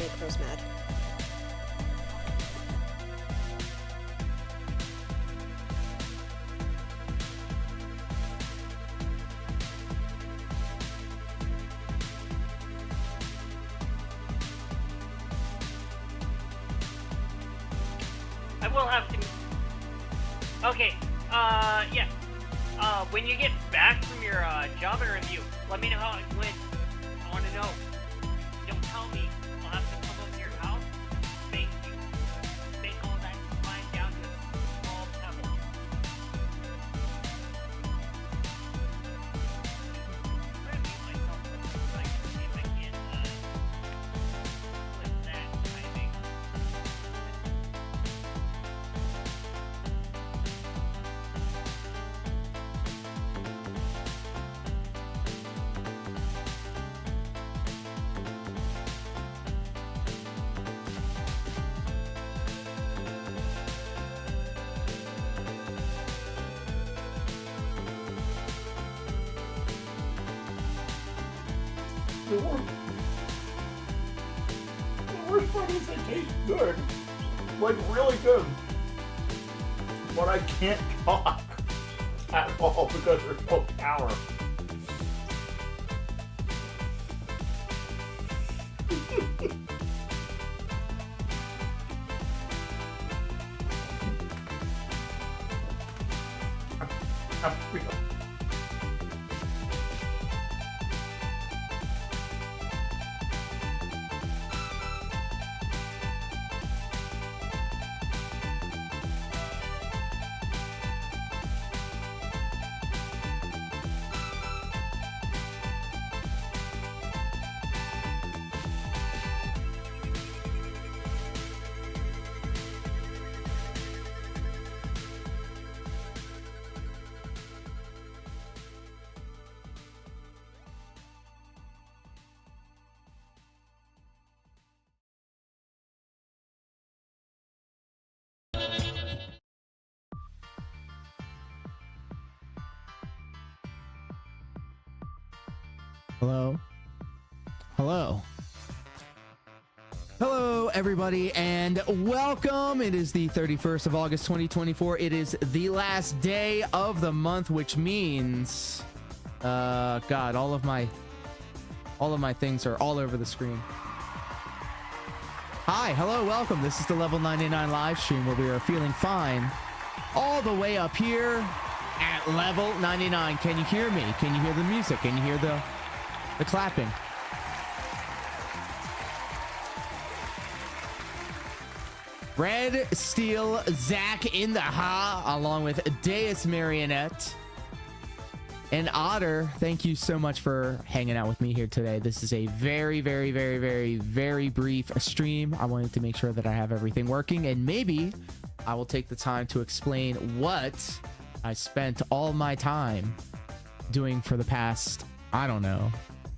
make Rose mad. I will have to... Okay, yeah. When you get back from your, job interview, let me know how it went. I want to know. Don't tell me. I'll have to come up to your house. Thank you. Thank all that flying down to a small pebble. I'm gonna mute myself for a second, see if I can, split that timing. The worst part is they taste good. Like, really good. But I can't talk at all because there's no power. Hello. Hello. Hello, everybody, and welcome. It is the 31st of August, 2024. It is the last day of the month, which means, God, all of my things are all over the screen. Hi, hello, welcome. This is the Level 99 live stream where we are feeling fine all the way up here at Level 99. Can you hear me? Can you hear the music? Can you hear the clapping? Red Steel Zach in the along with Deus Marionette and Otter. Thank you so much for hanging out with me here today. This is a very brief stream. I wanted to make sure that I have everything working, and maybe I will take the time to explain what I spent all my time doing for the past, I don't know,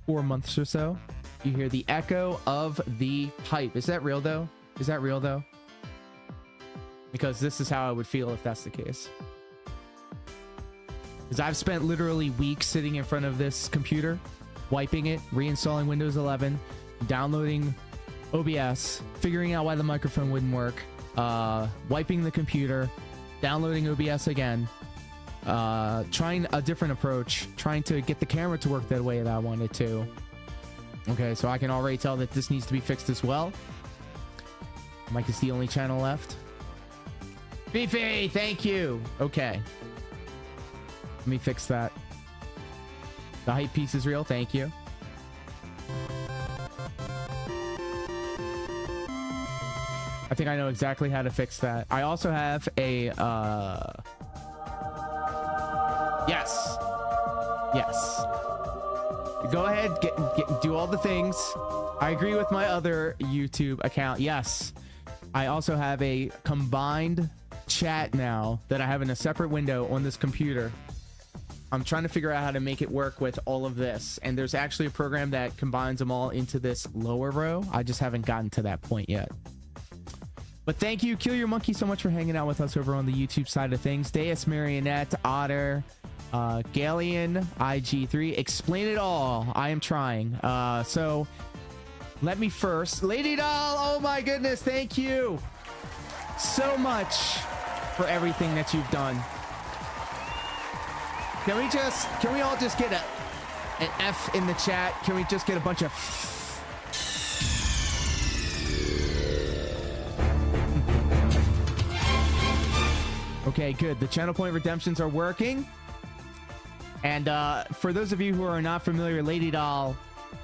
4 months or so. You hear the echo of the pipe. Is that real though? Is that real though? Because this is how I would feel if that's the case. Because I've spent literally weeks sitting in front of this computer, wiping it, reinstalling Windows 11, downloading OBS, figuring out why the microphone wouldn't work, wiping the computer, downloading OBS again, trying a different approach, trying to get the camera to work the way that I wanted to. Okay, so I can already tell that this needs to be fixed as well. Mike is the only channel left. Beefy, thank you. Okay. Let me fix that. The hype piece is real. Thank you. I think I know exactly how to fix that. I also have a, yes. Yes. Go ahead, do all the things. I agree with my other YouTube account. Yes. I also have a combined chat now that I have in a separate window on this computer. I'm trying to figure out how to make it work with all of this, and there's actually a program that combines them all into this lower row. I just haven't gotten to that point yet. But thank you, Kill Your Monkey, so much for hanging out with us over on the YouTube side of things. Deus Marionette, Otter, Galian, IG3, explain it all. I am trying. So let me first. Lady Doll, oh my goodness, thank you so much for everything that you've done. Can we all just get an F in the chat? Can we just get a bunch of Okay, good. The channel point redemptions are working. And for those of you who are not familiar, Lady Doll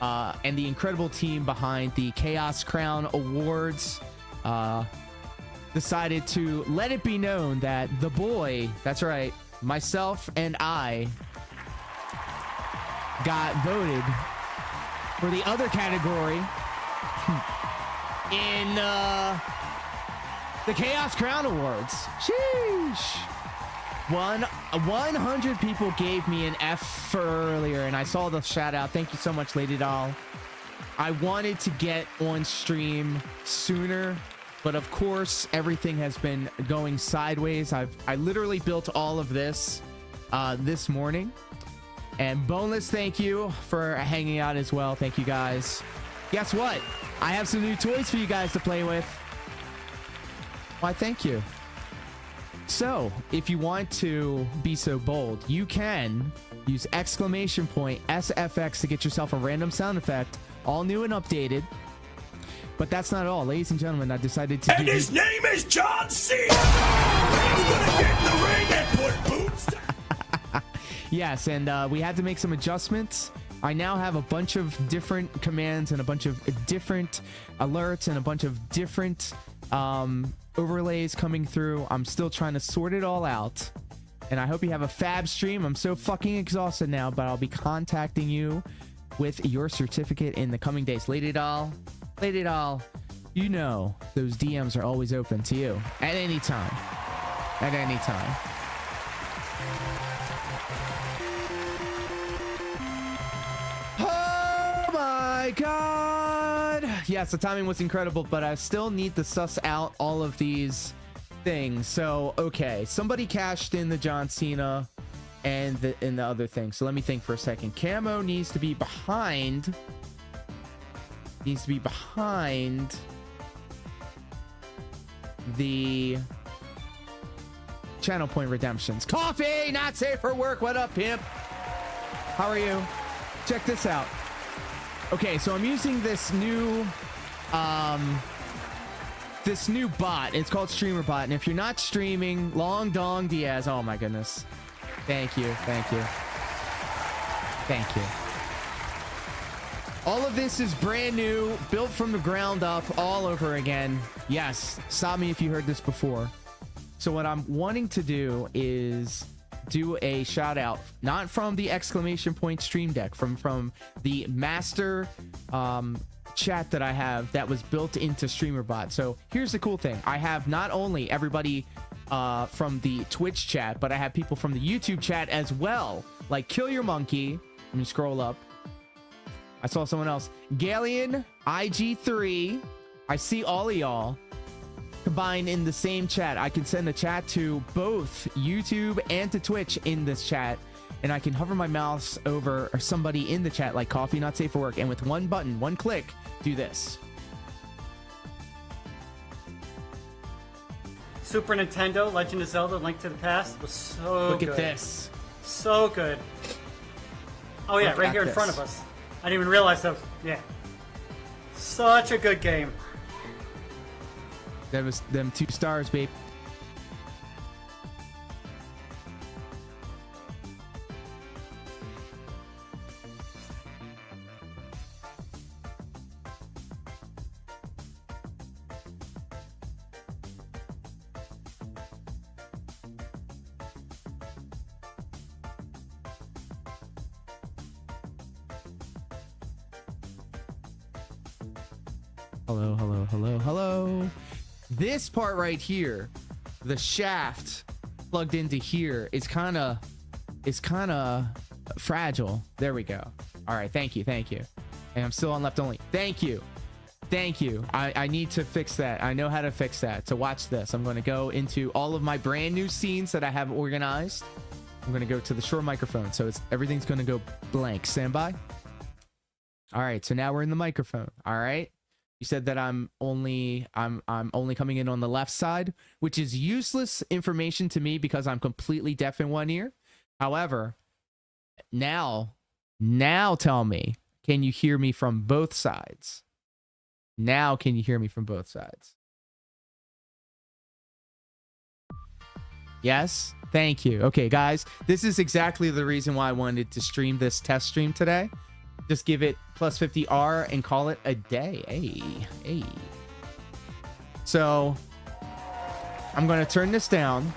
and the incredible team behind the Chaos Crown Awards decided to let it be known that the boy, that's right, myself and I got voted for the other category in the Chaos Crown Awards. Sheesh. 100 people gave me an F earlier, and I saw the shout out. Thank you so much, Lady Doll. I wanted to get on stream sooner, but of course everything has been going sideways. I literally built all of this this morning. And boneless, thank you for hanging out as well. Thank you guys. Guess what? I have some new toys for you guys to play with. Why, thank you. So if you want to be so bold, you can use exclamation point SFX to get yourself a random sound effect, all new and updated. But that's not all, ladies and gentlemen. I decided to and his name is John Cena. He's gonna get in the ring and put boots down. Yes, and we had to make some adjustments. I now have a bunch of different commands and a bunch of different alerts and a bunch of different overlays coming through. I'm still trying to sort it all out, and I hope you have a fab stream. I'm so fucking exhausted now, but I'll be contacting you with your certificate in the coming days. Lady Doll, you know those DMs are always open to you at any time. At any time. Oh my god. Yes, the timing was incredible, but I still need to suss out all of these things. So, okay, somebody cashed in the John Cena and the other thing. So let me think for a second. Camo needs to be behind. The channel point redemptions. Coffee, not safe for work. What up, pimp? How are you? Check this out. Okay, so I'm using this new bot. It's called Streamer Bot, and if you're not streaming, Long Dong Diaz. Oh my goodness. Thank you. All of this is brand new, built from the ground up, all over again. Yes, stop me if you heard this before. So what I'm wanting to do is do a shout out, not from the exclamation point stream deck, from the master chat that I have that was built into StreamerBot. So here's the cool thing. I have not only everybody from the Twitch chat, but I have people from the YouTube chat as well, like Kill Your Monkey. Let me scroll up. I saw someone else. Galleon, IG3. I see all of y'all combined in the same chat. I can send a chat to both YouTube and to Twitch in this chat, and I can hover my mouse over somebody in the chat, like Coffee Not Safe for Work, and with one button, one click, do this. Super Nintendo, Legend of Zelda, Link to the Past was so Look good. at this. So good. Oh yeah, Look right at here in this. front of us. I didn't even realize that. Yeah. Such a good game. That was them 2 stars, babe. Hello. This part right here, the shaft plugged into here is kind of fragile. There we go. All right, thank you. And I'm still on left only. Thank you. I need to fix that. I know how to fix that. So watch this. I'm going to go into all of my brand new scenes that I have organized. I'm going to go to the Shure microphone, so everything's going to go blank. Stand by. All right, so now we're in the microphone. All right. You said that I'm only coming in on the left side, which is useless information to me because I'm completely deaf in one ear. However, now tell me, can you hear me from both sides? Now can you hear me from both sides? Yes? Thank you. Okay, guys, this is exactly the reason why I wanted to stream this test stream today. Just give it plus 50R and call it a day. Hey. So I'm going to turn this down.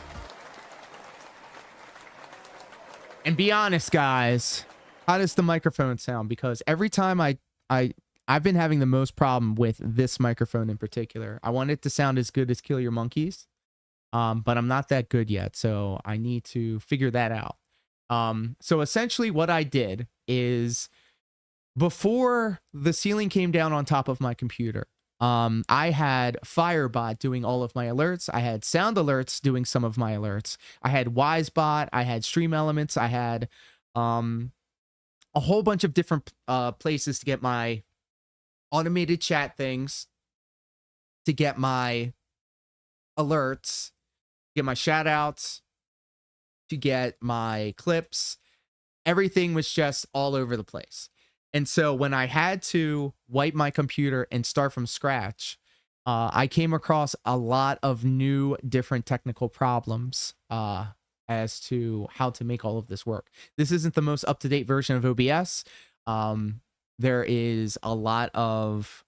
And be honest, guys. How does the microphone sound? Because every time I've been having the most problem with this microphone in particular. I want it to sound as good as Kill Your Monkeys. But I'm not that good yet, so I need to figure that out. So essentially what I did is before the ceiling came down on top of my computer, I had Firebot doing all of my alerts. I had Sound Alerts doing some of my alerts. I had WiseBot. I had Stream Elements. I had a whole bunch of different places to get my automated chat things, to get my alerts, get my shout outs, to get my clips. Everything was just all over the place. And so when I had to wipe my computer and start from scratch, I came across a lot of new different technical problems as to how to make all of this work. This isn't the most up-to-date version of OBS. There is a lot of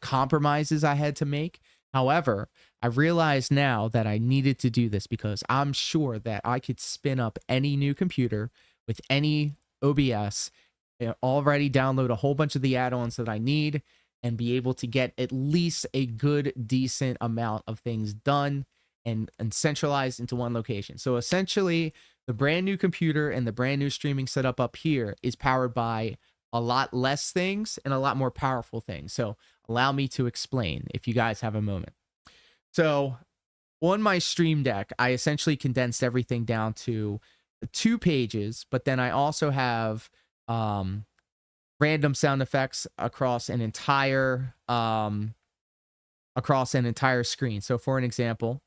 compromises I had to make. However, I realize now that I needed to do this because I'm sure that I could spin up any new computer with any OBS, already download a whole bunch of the add-ons that I need, and be able to get at least a good, decent amount of things done and centralized into one location. So essentially, the brand new computer and the brand new streaming setup up here is powered by a lot less things and a lot more powerful things. So allow me to explain if you guys have a moment. So on my Stream Deck, I essentially condensed everything down to 2 pages, but then I also have random sound effects across an entire screen. So for an example,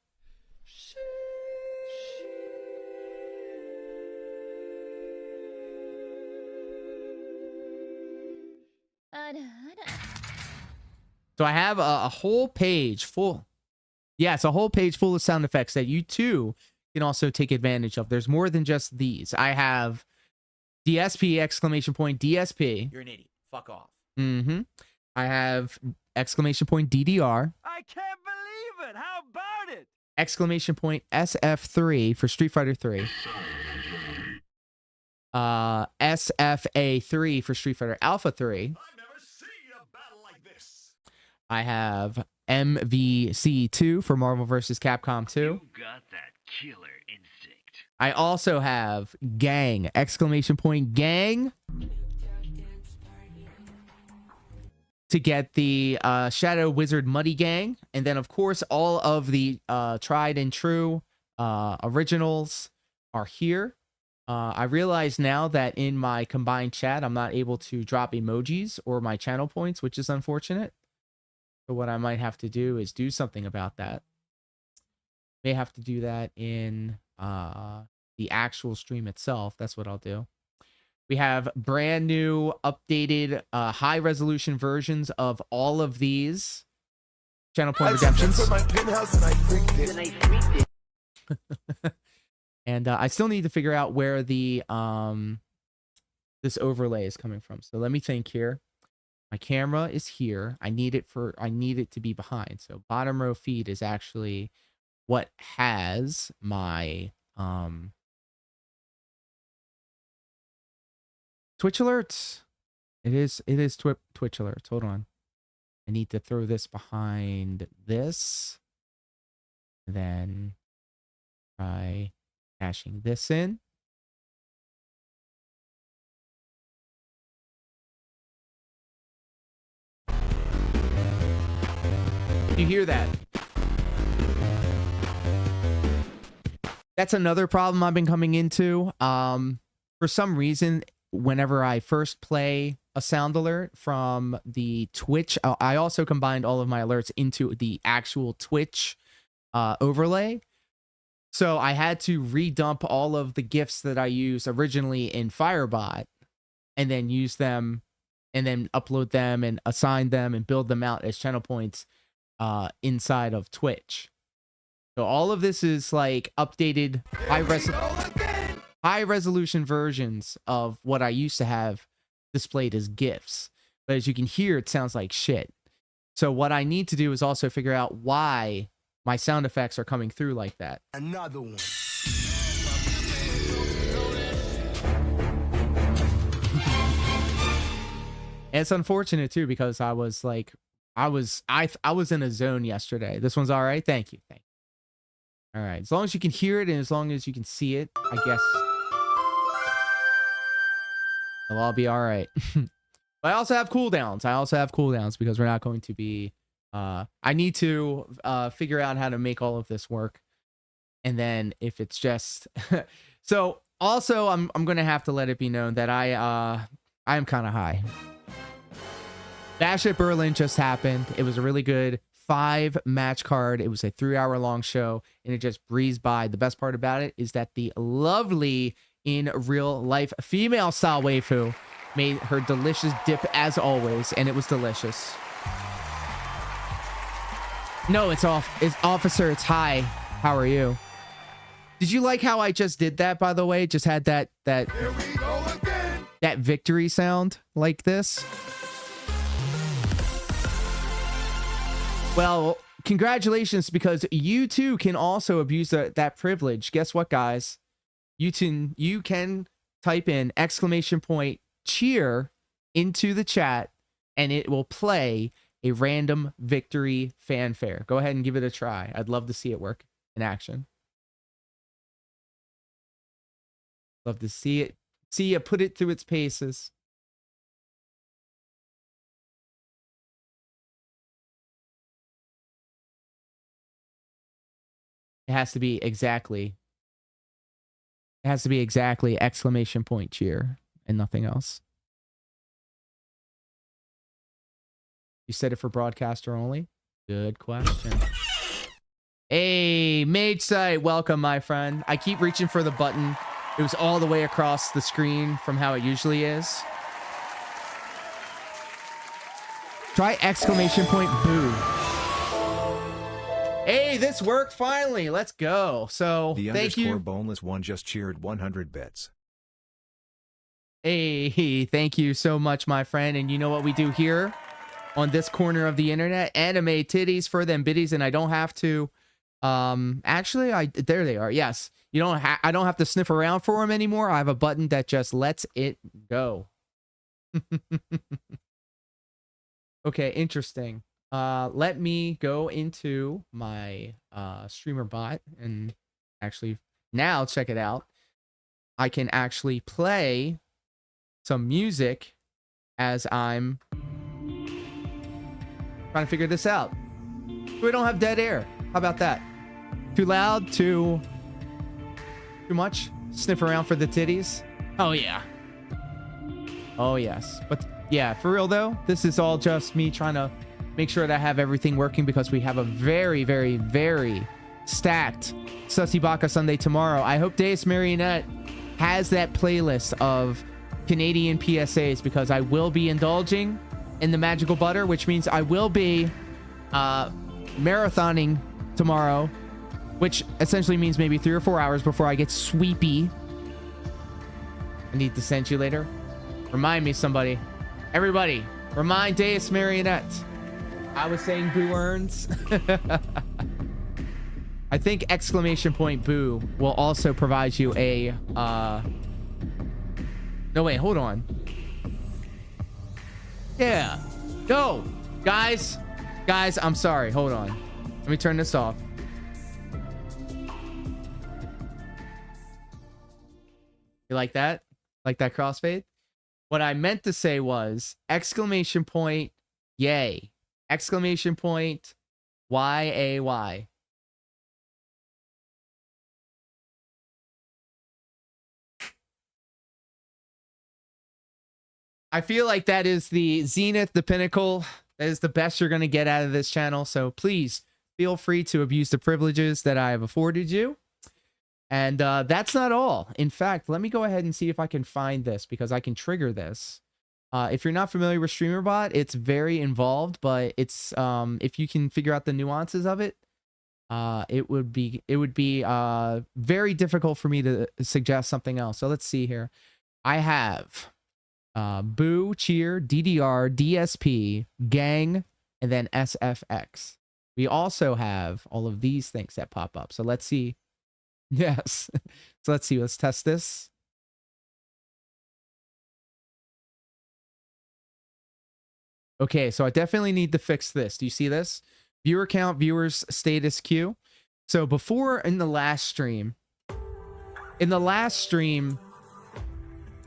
so I have a whole page full. Yeah, it's a whole page full of sound effects that you too can also take advantage of. There's more than just these. I have DSP, exclamation point, DSP. You're an idiot. Fuck off. Mm-hmm. I have exclamation point, DDR. I can't believe it. How about it? Exclamation point, SF3 for Street Fighter 3. SFA3 for Street Fighter Alpha 3. I've never seen a battle like this. I have MVC2 for Marvel vs. Capcom 2. You got that killer instinct. I also have Gang, exclamation point, Gang, to get the Shadow Wizard Muddy Gang. And then, of course, all of the tried and true originals are here. I realize now that in my combined chat, I'm not able to drop emojis or my channel points, which is unfortunate. So what I might have to do is do something about that. May have to do that in the actual stream itself. That's what I'll do. We have brand new, updated, high resolution versions of all of these channel point redemptions. And I still need to figure out where the this overlay is coming from. So let me think here. My camera is here. I need it to be behind. So bottom row feed is actually what has my Twitch alerts. It is Twitch alerts. Hold on. I need to throw this behind this. Then try caching this in. You hear that? That's another problem I've been coming into. For some reason, whenever I first play a sound alert from the Twitch. I also combined all of my alerts into the actual Twitch overlay. So I had to redump all of the GIFs that I used originally in Firebot and then use them and then upload them and assign them and build them out as channel points inside of Twitch. So all of this is like updated high resolution versions of what I used to have displayed as GIFs. But as you can hear, it sounds like shit. So what I need to do is also figure out why my sound effects are coming through like that. Another one. And it's unfortunate too because I was like, I was in a zone yesterday. This one's all right. Thank you. Thank you. All right. As long as you can hear it and as long as you can see it, I guess it'll all be all right. But I also have cooldowns. Because we're not going to be. I need to figure out how to make all of this work. And then if it's just so also I'm gonna have to let it be known that I am kind of high. Bash at Berlin just happened. It was a really good 5-match card. It was a 3-hour long show and it just breezed by. The best part about it is that the lovely in real life female style waifu made her delicious dip as always, and it was delicious. No, it's officer, it's hi. How are you? Did you like how I just did that, by the way? Just had that Here we go again. that victory sound like this. Well, congratulations, because you too can also abuse that privilege. Guess what, guys? You can type in !cheer into the chat and it will play a random victory fanfare. Go ahead and give it a try. I'd love to see it work in action. Love to see it. See you put it through its paces. It has to be exactly !cheer and nothing else. You said it for broadcaster only? Good question. Hey, Mage Site, welcome, my friend. I keep reaching for the button. It was all the way across the screen from how it usually is. Try !boo. Hey, this worked finally. Let's go. So, The thank you. boneless one just cheered 100 bits. Hey, thank you so much, my friend. And you know what we do here on this corner of the internet? Anime titties for them biddies, and I don't have to. Actually, there they are. Yes, I don't have to sniff around for them anymore. I have a button that just lets it go. Okay, interesting. Let me go into my streamer bot and actually now check it out. I can actually play some music as I'm trying to figure this out. We don't have dead air. How about that? Too loud? Too much? Sniff around for the titties? Oh yeah. Oh yes. But yeah, for real though, this is all just me trying to make sure that I have everything working because we have a very, very, very stacked Sussy Baka Sunday tomorrow. I hope Deus Marionette has that playlist of Canadian PSAs because I will be indulging in the magical butter, which means I will be marathoning tomorrow, which essentially means maybe 3 or 4 hours before I get sweepy. I need to send you later. Remind me, somebody. Everybody, remind Deus Marionette. I was saying boo earns. I think !boo will also provide you a no wait, hold on. Yeah. No. Guys, I'm sorry. Hold on. Let me turn this off. You like that? Like that crossfade? What I meant to say was !yay. !YAY. I feel like that is the zenith, the pinnacle. That is the best you're going to get out of this channel. So please feel free to abuse the privileges that I have afforded you. And that's not all. In fact, let me go ahead and see if I can find this because I can trigger this. If you're not familiar with StreamerBot, it's very involved, but it's if you can figure out the nuances of it, it would be very difficult for me to suggest something else. So let's see here. I have Boo, Cheer, DDR, DSP, Gang, and then SFX. We also have all of these things that pop up. So let's see. Yes. So let's see. Let's test this. Okay, so I definitely need to fix this. Do you see this? Viewer count, viewers status queue. So before in the last stream,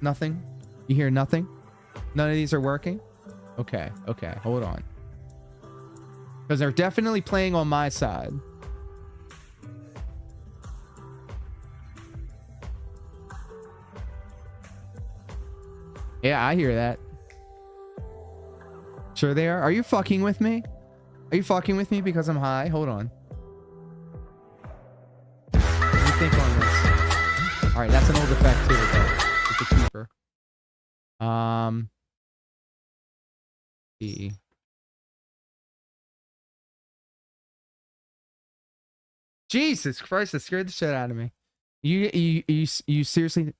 nothing. You hear nothing? None of these are working? Okay, hold on. Because they're definitely playing on my side. Yeah, I hear that. Sure they are. Are you fucking with me? Are you fucking with me because I'm high? Hold on. What do you think on this? All right, that's an old effect too, but it's a keeper. See. Jesus Christ, that scared the shit out of me. You seriously?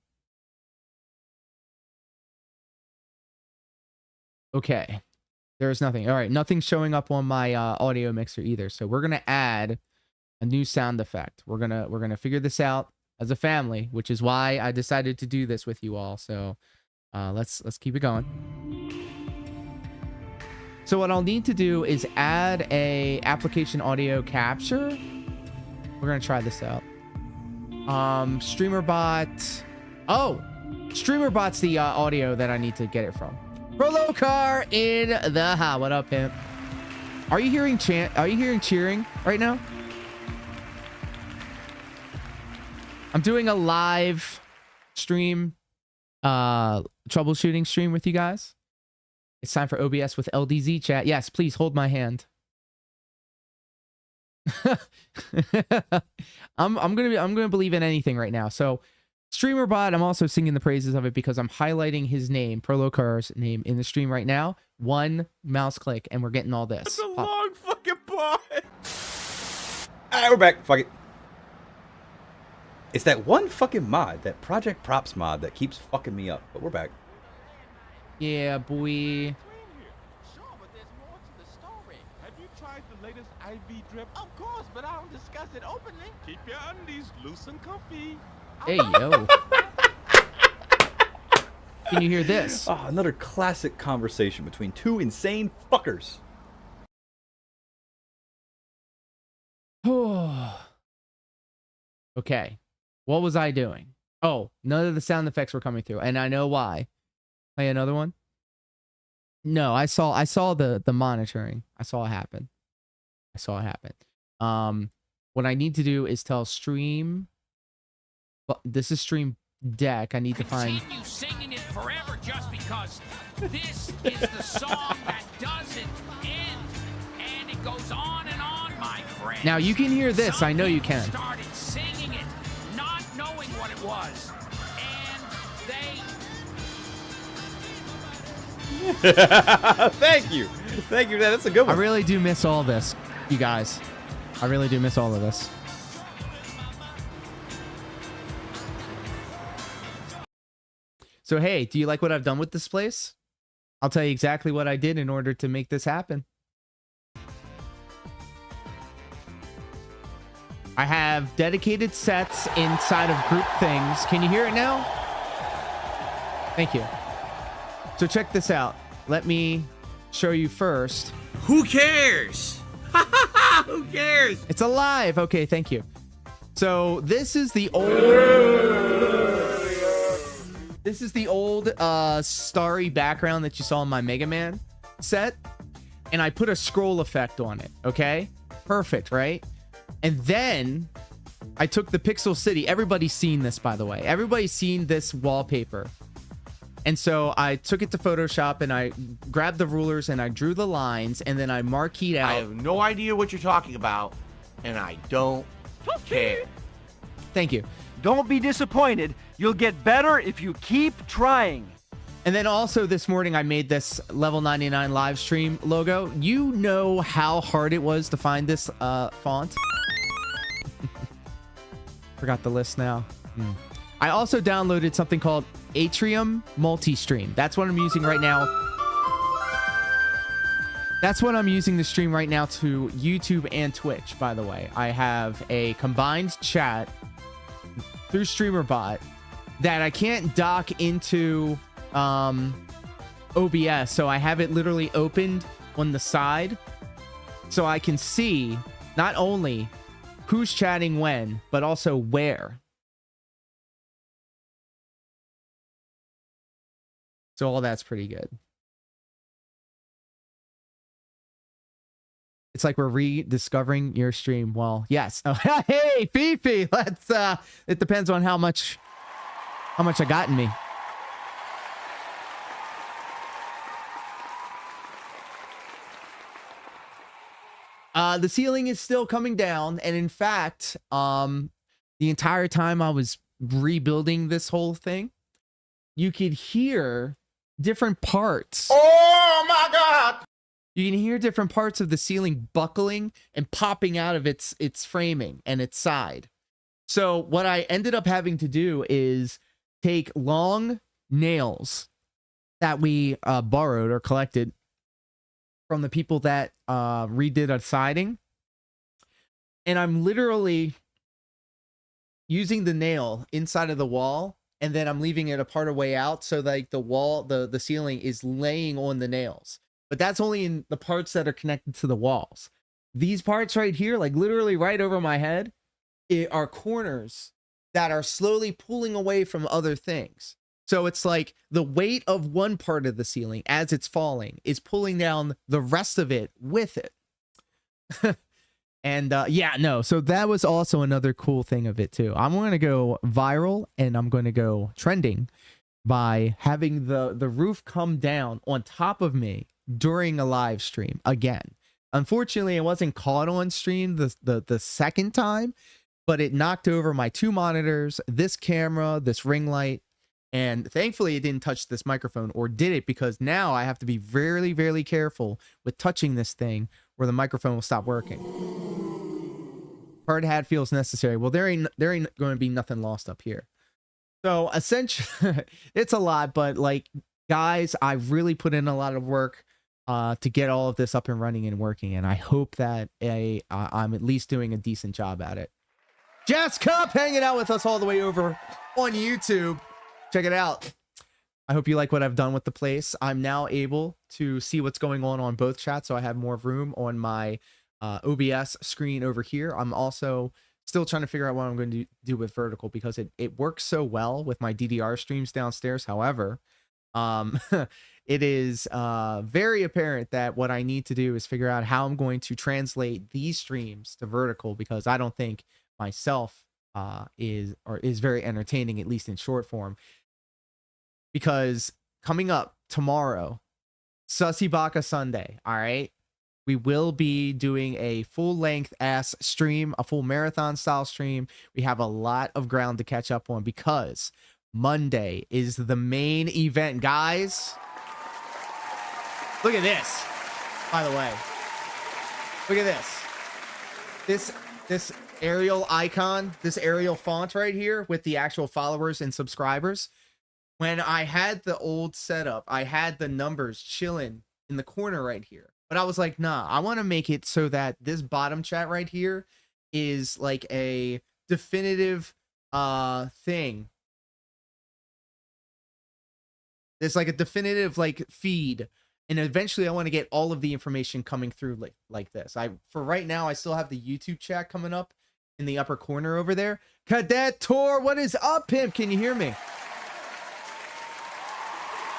Okay. There's nothing. All right, nothing's showing up on my audio mixer either. So we're gonna add a new sound effect. We're gonna figure this out as a family, which is why I decided to do this with you all. So let's keep it going. So what I'll need to do is add a application audio capture. We're gonna try this out. StreamerBot. Oh, StreamerBot's the audio that I need to get it from. Prolo car in the ha. What up, pimp? Are you hearing cheering right now? I'm doing a live stream, troubleshooting stream with you guys. It's time for OBS with LDZ chat. Yes, please hold my hand. I'm gonna believe in anything right now. So StreamerBot, I'm also singing the praises of it because I'm highlighting his name, Prolocar's name, in the stream right now. One mouse click, and we're getting all this. That's a long fucking part. All right, we're back. Fuck it. It's that one fucking mod, that Project Props mod, that keeps fucking me up. But we're back. Yeah, boy. Sure, but there's more to the story. Have you tried the latest IV drip? Of course, but I don't discuss it openly. Keep your undies loose and comfy. Hey, yo. Can you hear this? Oh, another classic conversation between two insane fuckers. Okay. What was I doing? Oh, none of the sound effects were coming through, and I know why. Play another one? No, I saw the monitoring. I saw it happen. What I need to do is tell stream. This is stream deck. I need to find. Continue singing it forever just because this is the song that doesn't end, and it goes on and on, my friend. Now you can hear this. Some I know you people can. Started singing it, not knowing what it was, and Thank you. That's a good one. I really do miss all this, you guys. I really do miss all of this. So, hey, do you like what I've done with this place? I'll tell you exactly what I did in order to make this happen. I have dedicated sets inside of group things. Can you hear it now? Thank you. So check this out. Let me show you first. Who cares? Who cares? It's alive. Okay, thank you. So this is the old... This is the old starry background that you saw in my Mega Man set. And I put a scroll effect on it, okay? Perfect, right? And then I took the Pixel City. Everybody's seen this, by the way. Everybody's seen this wallpaper. And so I took it to Photoshop and I grabbed the rulers and I drew the lines and then I marqueed out. I have no idea what you're talking about, and I don't care. Thank you. Don't be disappointed. You'll get better if you keep trying. And then also this morning I made this level 99 live stream logo. You know how hard it was to find this font. Forgot the list now. I also downloaded something called Atrium Multi-Stream. That's what I'm using right now. That's what I'm using to stream right now to YouTube and Twitch, by the way. I have a combined chat through StreamerBot that I can't dock into OBS. So I have it literally opened on the side so I can see not only who's chatting when, but also where. So all that's pretty good. It's like we're rediscovering your stream. Well, yes. Oh, hey, Fifi. Let's it depends on how much I got in me. The ceiling is still coming down, and in fact, the entire time I was rebuilding this whole thing, you could hear different parts. Oh my God! You can hear different parts of the ceiling buckling and popping out of its framing and its side. So what I ended up having to do is take long nails that we borrowed or collected from the people that redid a siding. And I'm literally using the nail inside of the wall, and then I'm leaving it a part of way out so like the wall, the ceiling is laying on the nails. But that's only in the parts that are connected to the walls. These parts right here, like literally right over my head, are corners that are slowly pulling away from other things. So it's like the weight of one part of the ceiling as it's falling is pulling down the rest of it with it. And yeah, no, so that was also another cool thing of it too. I'm going to go viral and I'm going to go trending by having the roof come down on top of me during a live stream again. Unfortunately, it wasn't caught on stream the second time, but it knocked over my two monitors, this camera, this ring light, and thankfully it didn't touch this microphone, or did it? Because now I have to be very, very careful with touching this thing or the microphone will stop working. Hard hat feels necessary. Well, there ain't going to be nothing lost up here. So essentially, it's a lot, but like, guys, I really put in a lot of work to get all of this up and running and working, and I hope that I'm at least doing a decent job at it. Jazz Cup hanging out with us all the way over on YouTube. Check it out. I hope you like what I've done with the place. I'm now able to see what's going on both chats, so I have more room on my OBS screen over here. I'm also still trying to figure out what I'm going to do with vertical, because it works so well with my DDR streams downstairs. However, it is very apparent that what I need to do is figure out how I'm going to translate these streams to vertical, because I don't think myself is very entertaining, at least in short form. Because coming up tomorrow, Sussy Baka Sunday, all right? We will be doing a full-length ass stream, a full marathon style stream. We have a lot of ground to catch up on because Monday is the main event, guys. Look at this, by the way. Look at this. This Arial icon, this Arial font right here with the actual followers and subscribers. When I had the old setup, I had the numbers chilling in the corner right here. But I was like, nah, I want to make it so that this bottom chat right here is like a definitive thing. It's like a definitive like feed. And eventually I want to get all of the information coming through like this. For right now, I still have the YouTube chat coming up in the upper corner over there. Cadet Tor, what is up, pimp? Can you hear me?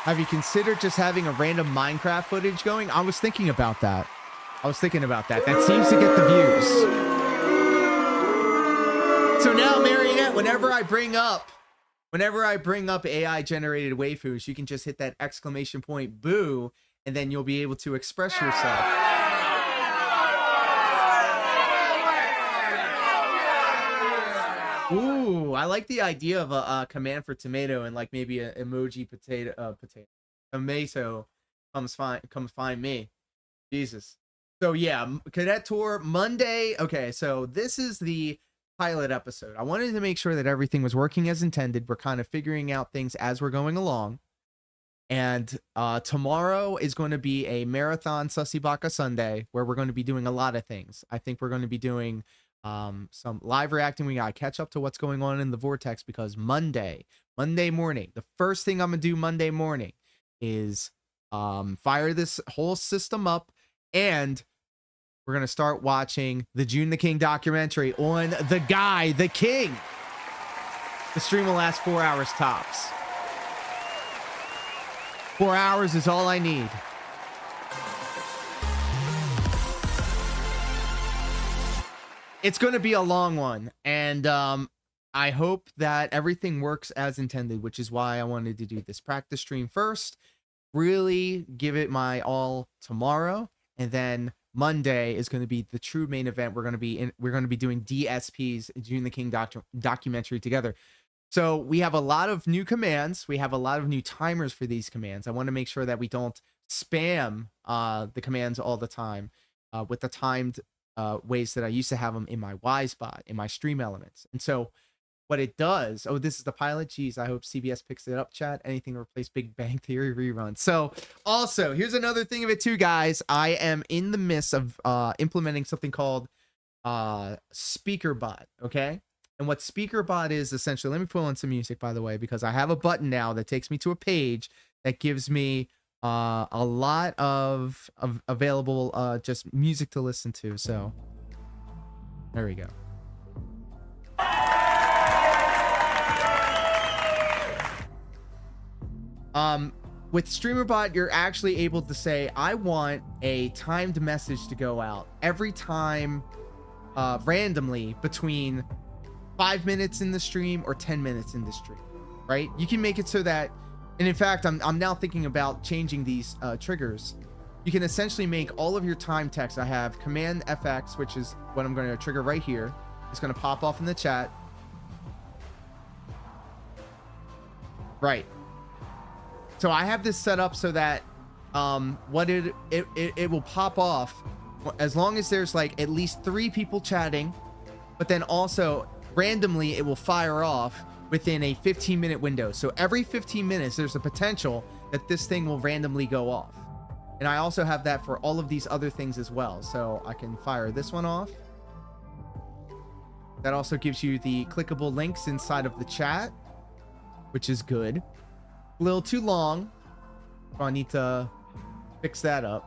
Have you considered just having a random Minecraft footage going? I was thinking about that. That seems to get the views. So now, Marionette, whenever I bring up Whenever I bring up AI generated waifus, you can just hit that exclamation point boo, and then you'll be able to express yourself. Ooh, I like the idea of a command for tomato and like maybe an emoji potato. Tomato comes find me. Jesus. So yeah, Cadet Tour Monday. Okay, so this is the pilot episode. I wanted to make sure that everything was working as intended. We're kind of figuring out things as we're going along. And tomorrow is going to be a marathon Sussy Baka Sunday where we're going to be doing a lot of things. I think we're going to be doing some live reacting. We gotta catch up to what's going on in the vortex because Monday morning, the first thing I'm gonna do Monday morning is fire this whole system up, and we're gonna start watching the June the King documentary on the guy, the king. The stream will last 4 hours tops. 4 hours is all I need. It's going to be a long one, and I hope that everything works as intended, which is why I wanted to do this practice stream first, really give it my all tomorrow, and then Monday is going to be the true main event. We're going to be doing DSP's June the King documentary together. So we have a lot of new commands. We have a lot of new timers for these commands. I want to make sure that we don't spam the commands all the time with the timed ways that I used to have them in my Y-Spot, in my stream elements. And so what it does, oh, this is the pilot. Geez, I hope CBS picks it up, chat. Anything to replace Big Bang Theory rerun. So also, here's another thing of it too, guys. I am in the midst of implementing something called SpeakerBot, okay? And what SpeakerBot is essentially, let me pull on some music, by the way, because I have a button now that takes me to a page that gives me a lot of available just music to listen to. So there we go. With StreamerBot, you're actually able to say, I want a timed message to go out every time randomly between 5 minutes in the stream or 10 minutes in the stream, right? You can make it so that, and in fact, I'm now thinking about changing these triggers. You can essentially make all of your time text. I have Command FX, which is what I'm going to trigger right here. It's going to pop off in the chat. Right. So I have this set up so that it will pop off as long as there's like at least 3 people chatting, but then also randomly it will fire off within a 15-minute window. So every 15 minutes, there's a potential that this thing will randomly go off. And I also have that for all of these other things as well. So I can fire this one off. That also gives you the clickable links inside of the chat, which is good. A little too long. So I need to fix that up.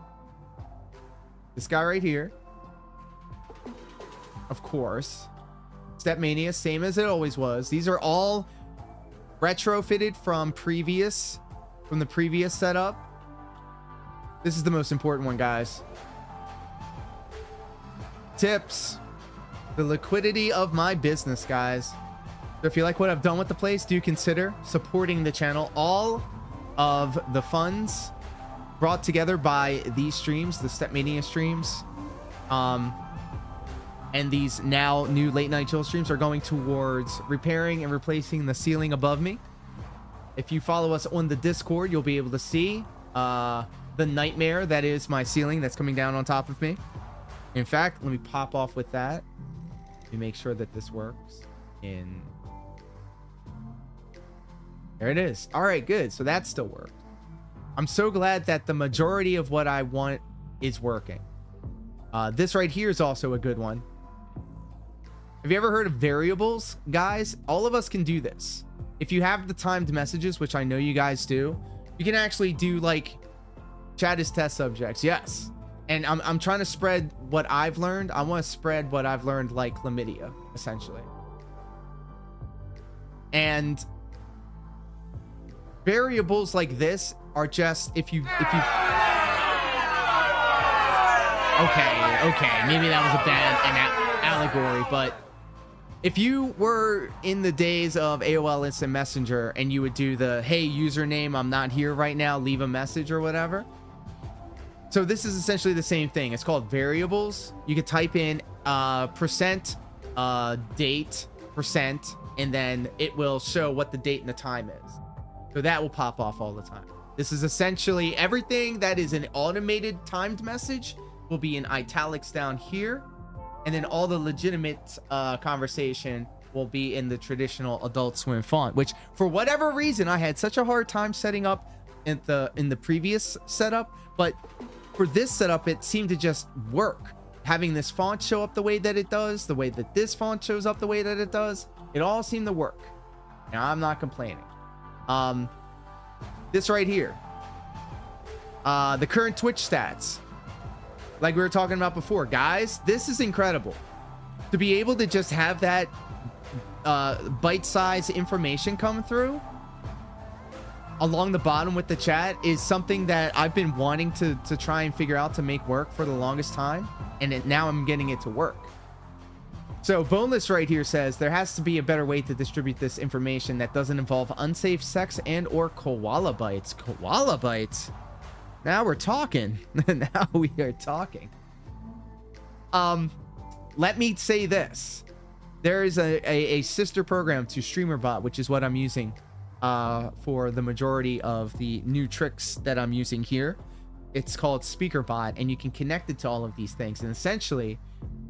This guy right here. Of course. Stepmania, same as it always was. These are all retrofitted from the previous setup. This is the most important one, guys. Tips. The liquidity of my business, guys. So if you like what I've done with the place, do consider supporting the channel. All of the funds brought together by these streams, the Stepmania streams, and these now new late night chill streams are going towards repairing and replacing the ceiling above me. If you follow us on the Discord, you'll be able to see the nightmare that is my ceiling that's coming down on top of me. In fact, let me pop off with that. Let me make sure that this works. There it is. All right, good. So that still worked. I'm so glad that the majority of what I want is working. This right here is also a good one. Have you ever heard of variables, guys? All of us can do this. If you have the timed messages, which I know you guys do, you can actually do like chat as test subjects. Yes. And I'm trying to spread what I've learned. I want to spread what I've learned like chlamydia, essentially. And variables like this are just if you okay, maybe that was a bad allegory, but If you were in the days of AOL Instant Messenger and you would do the, hey, username, I'm not here right now, leave a message or whatever. So this is essentially the same thing. It's called variables. You could type in percent, date, percent, and then it will show what the date and the time is. So that will pop off all the time. This is essentially everything that is an automated timed message will be in italics down here. And then all the legitimate conversation will be in the traditional Adult Swim font, which for whatever reason, I had such a hard time setting up in the previous setup. But for this setup, it seemed to just work. Having this font show up the way that it does, the way that this font shows up the way that it does, it all seemed to work. Now, I'm not complaining. This right here, the current Twitch stats, like we were talking about before, guys, this is incredible to be able to just have that bite-sized information come through along the bottom with the chat is something that I've been wanting to try and figure out to make work for the longest time, and now I'm getting it to work. So Boneless right here says there has to be a better way to distribute this information that doesn't involve unsafe sex and or koala bites. Koala bites? Now we're talking. Now we are talking. Let me say this. There is a sister program to StreamerBot, which is what I'm using for the majority of the new tricks that I'm using here. It's called SpeakerBot, and you can connect it to all of these things. And essentially,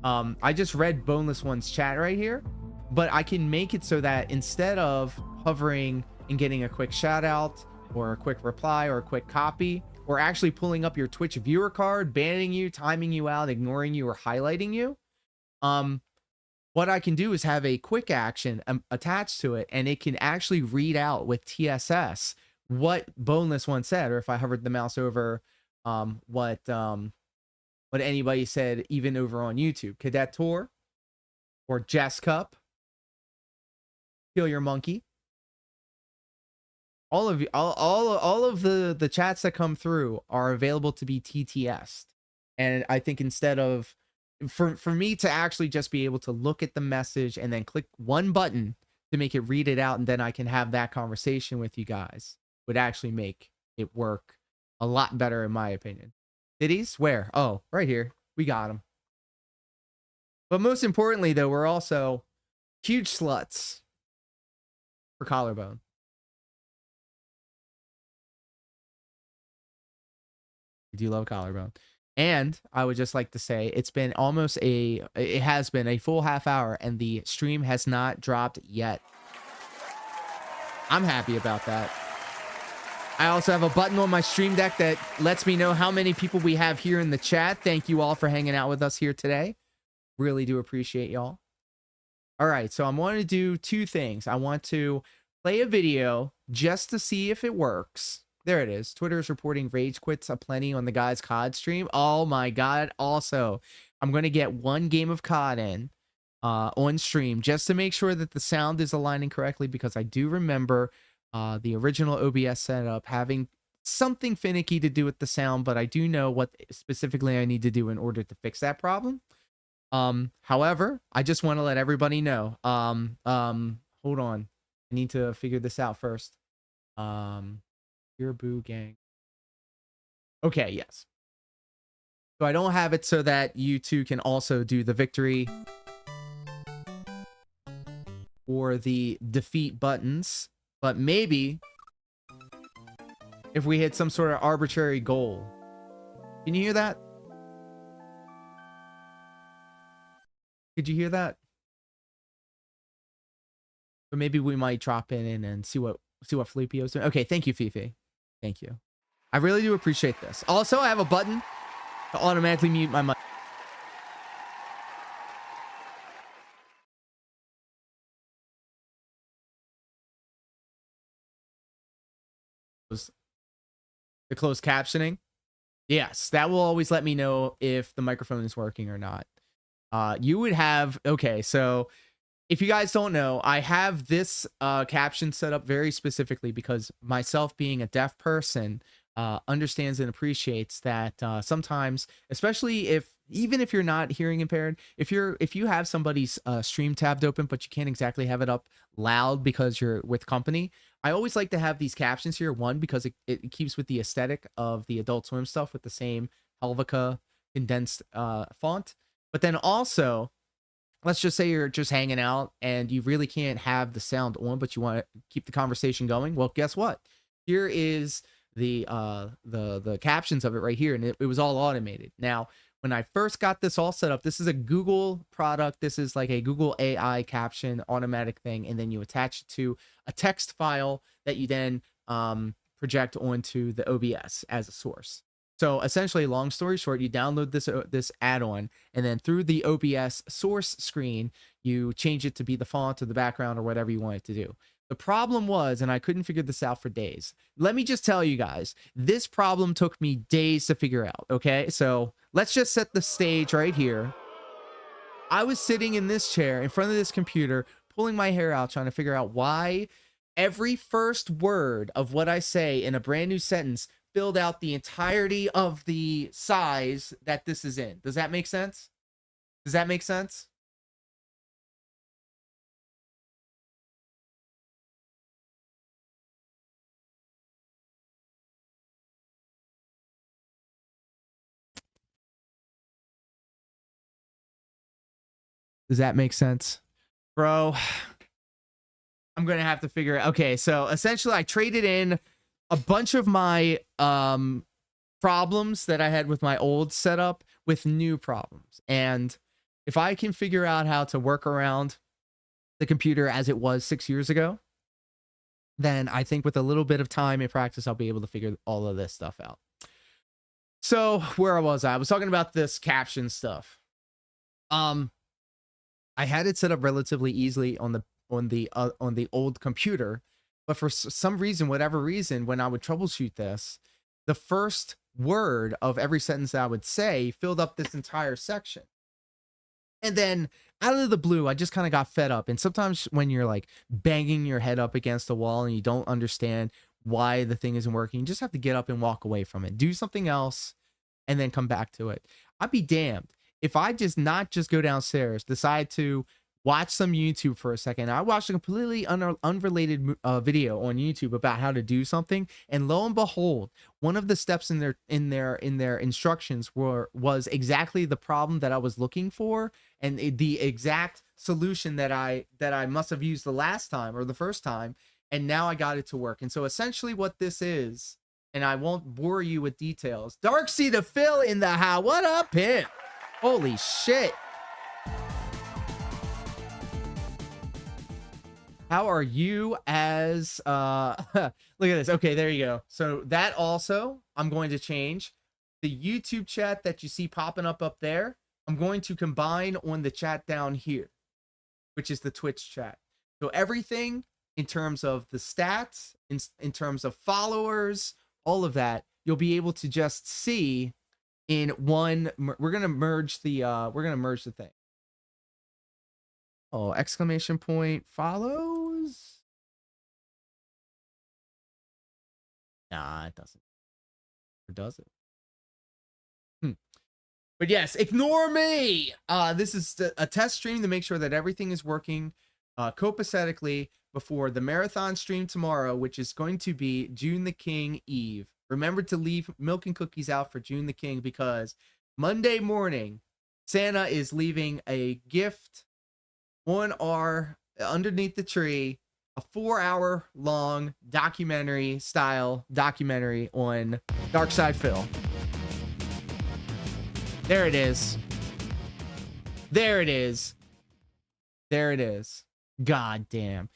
I just read Boneless One's chat right here, but I can make it so that instead of hovering and getting a quick shout out or a quick reply or a quick copy, or actually pulling up your Twitch viewer card, banning you, timing you out, ignoring you, or highlighting you, what I can do is have a quick action attached to it, and it can actually read out with TSS what Boneless One said, or if I hovered the mouse over what anybody said, even over on YouTube. Cadet Tour or Jess Cup, Kill Your Monkey. All of you, all of the chats that come through are available to be TTS'd. And I think instead of for me to actually just be able to look at the message and then click one button to make it read it out, and then I can have that conversation with you guys, would actually make it work a lot better in my opinion. Ditties? Where? Oh, right here. We got them. But most importantly, though, we're also huge sluts for Collarbone. We do love Collarbone. And I would just like to say it has been a full half hour, and the stream has not dropped yet. I'm happy about that. I also have a button on my stream deck that lets me know how many people we have here in the chat. Thank you all for hanging out with us here today. Really do appreciate y'all. All right, so I'm wanting to do two things. I want to play a video just to see if it works. There it is. Twitter is reporting rage quits aplenty on the guys COD stream. Oh my God. Also, I'm going to get one game of COD in on stream just to make sure that the sound is aligning correctly, because I do remember the original OBS setup having something finicky to do with the sound, but I do know what specifically I need to do in order to fix that problem. However, I just want to let everybody know. Hold on. I need to figure this out first. Your boo gang. Okay, yes. So I don't have it so that you two can also do the victory or the defeat buttons, but maybe if we hit some sort of arbitrary goal. Can you hear that? Did you hear that? So maybe we might drop in and see what Filipio's doing. Okay, thank you, Fifi. Thank you. I really do appreciate this. Also, I have a button to automatically mute my mic. The closed captioning. Yes, that will always let me know if the microphone is working or not. You would have, okay, so if you guys don't know, I have this caption set up very specifically because myself being a deaf person, understands and appreciates that sometimes, especially even if you're not hearing impaired, if you have somebody's stream tabbed open but you can't exactly have it up loud because you're with company, I always like to have these captions here. One, because it keeps with the aesthetic of the Adult Swim stuff with the same Helvetica condensed font, but then also, let's just say you're just hanging out and you really can't have the sound on, but you want to keep the conversation going. Well, guess what? Here is the captions of it right here, and it was all automated. Now, when I first got this all set up, this is a Google product. This is like a Google AI caption automatic thing, and then you attach it to a text file that you then project onto the OBS as a source. So essentially, long story short, you download this add-on, and then through the OBS source screen, you change it to be the font or the background or whatever you want it to do. The problem was, and I couldn't figure this out for days. Let me just tell you guys, this problem took me days to figure out, okay? So let's just set the stage right here. I was sitting in this chair in front of this computer, pulling my hair out, trying to figure out why every first word of what I say in a brand new sentence filled out the entirety of the size that this is in. Does that make sense? Does that make sense? Does that make sense? Bro, I'm going to have to figure it. Okay, so essentially I traded in a bunch of my problems that I had with my old setup with new problems. And if I can figure out how to work around the computer as it was 6 years ago, then I think with a little bit of time and practice, I'll be able to figure all of this stuff out. So where was I? I was talking about this caption stuff. I had it set up relatively easily on the old computer, but for some reason, whatever reason, when I would troubleshoot this, the first word of every sentence that I would say filled up this entire section. And then out of the blue, I just kind of got fed up. And sometimes when you're like banging your head up against the wall and you don't understand why the thing isn't working, you just have to get up and walk away from it. Do something else and then come back to it. I'd be damned if I just go downstairs, decide to watch some YouTube for a second. I watched a completely unrelated video on YouTube about how to do something, and lo and behold, one of the steps in their instructions was exactly the problem that I was looking for, and the exact solution that I must have used the last time or the first time, and now I got it to work. And so essentially, what this is, and I won't bore you with details. Darksea to Phil in the house. What up, pimp? Holy shit. How are you as look at this. Okay, there you go. So that also I'm going to change the YouTube chat that you see popping up there. I'm going to combine on the chat down here, which is the Twitch chat. So everything in terms of the stats, in terms of followers, all of that, you'll be able to just see in one. We're gonna merge the thing. Oh, exclamation point follows. Nah, it doesn't. Or does it? But yes, ignore me. This is a test stream to make sure that everything is working copacetically before the marathon stream tomorrow, which is going to be June the King Eve. Remember to leave milk and cookies out for June the King, because Monday morning, Santa is leaving a gift on underneath the tree, a 4-hour long documentary on Darkside Phil. There it is. There it is. There it is. God damn.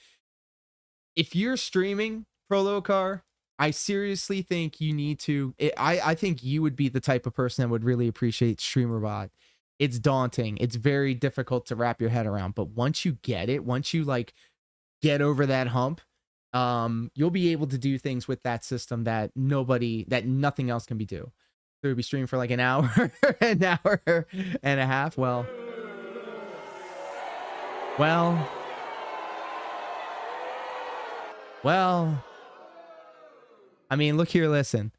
If you're streaming Prolocar, I seriously think you need to. I think you would be the type of person that would really appreciate StreamerBot. It's daunting. It's very difficult to wrap your head around. But once you get it, once you like get over that hump, you'll be able to do things with that system that nothing else can be do. So we'll be streaming for like an hour, an hour and a half. Well. I mean, look here, listen.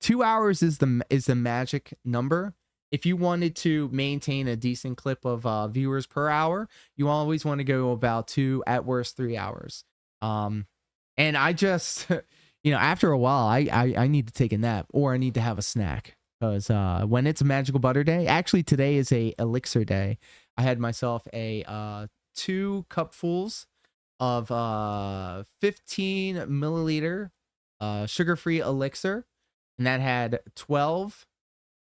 2 hours is the magic number. If you wanted to maintain a decent clip of viewers per hour, you always want to go about 2, at worst 3 hours. And I just, after a while, I need to take a nap, or I need to have a snack, because when it's a magical butter day, actually today is a elixir day. I had myself a 2 cupfuls of 15 milliliter sugar-free elixir, and that had 12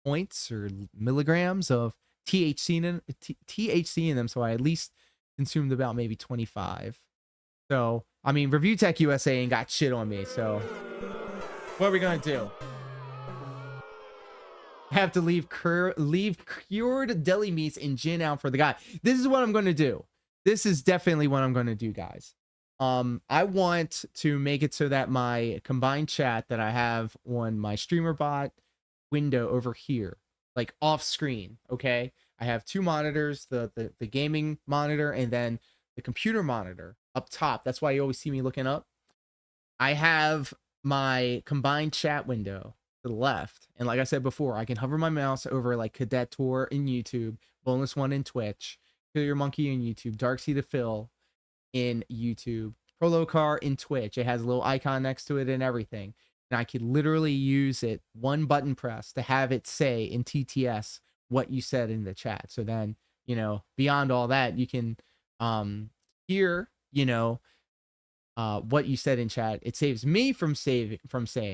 points or milligrams of THC in them, so I at least consumed about maybe 25. So, I mean, Review Tech USA ain't got shit on me, so what are we gonna do? Have to leave cured deli meats and gin out for the guy. This is what I'm gonna do. This is definitely what I'm gonna do, guys. I want to make it so that my combined chat that I have on my streamer bot window over here, like off screen, okay? I have 2 monitors, the gaming monitor and then the computer monitor up top. That's why you always see me looking up. I have my combined chat window to the left, and like I said before, I can hover my mouse over like Cadet Tour in YouTube, Boneless One in Twitch, Kill Your Monkey in YouTube, Darkseid to Phil in YouTube, Prolo Car in Twitch. It has a little icon next to it and everything. And I could literally use it, one button press, to have it say in TTS what you said in the chat. So then, beyond all that, you can hear, what you said in chat. It saves me from saying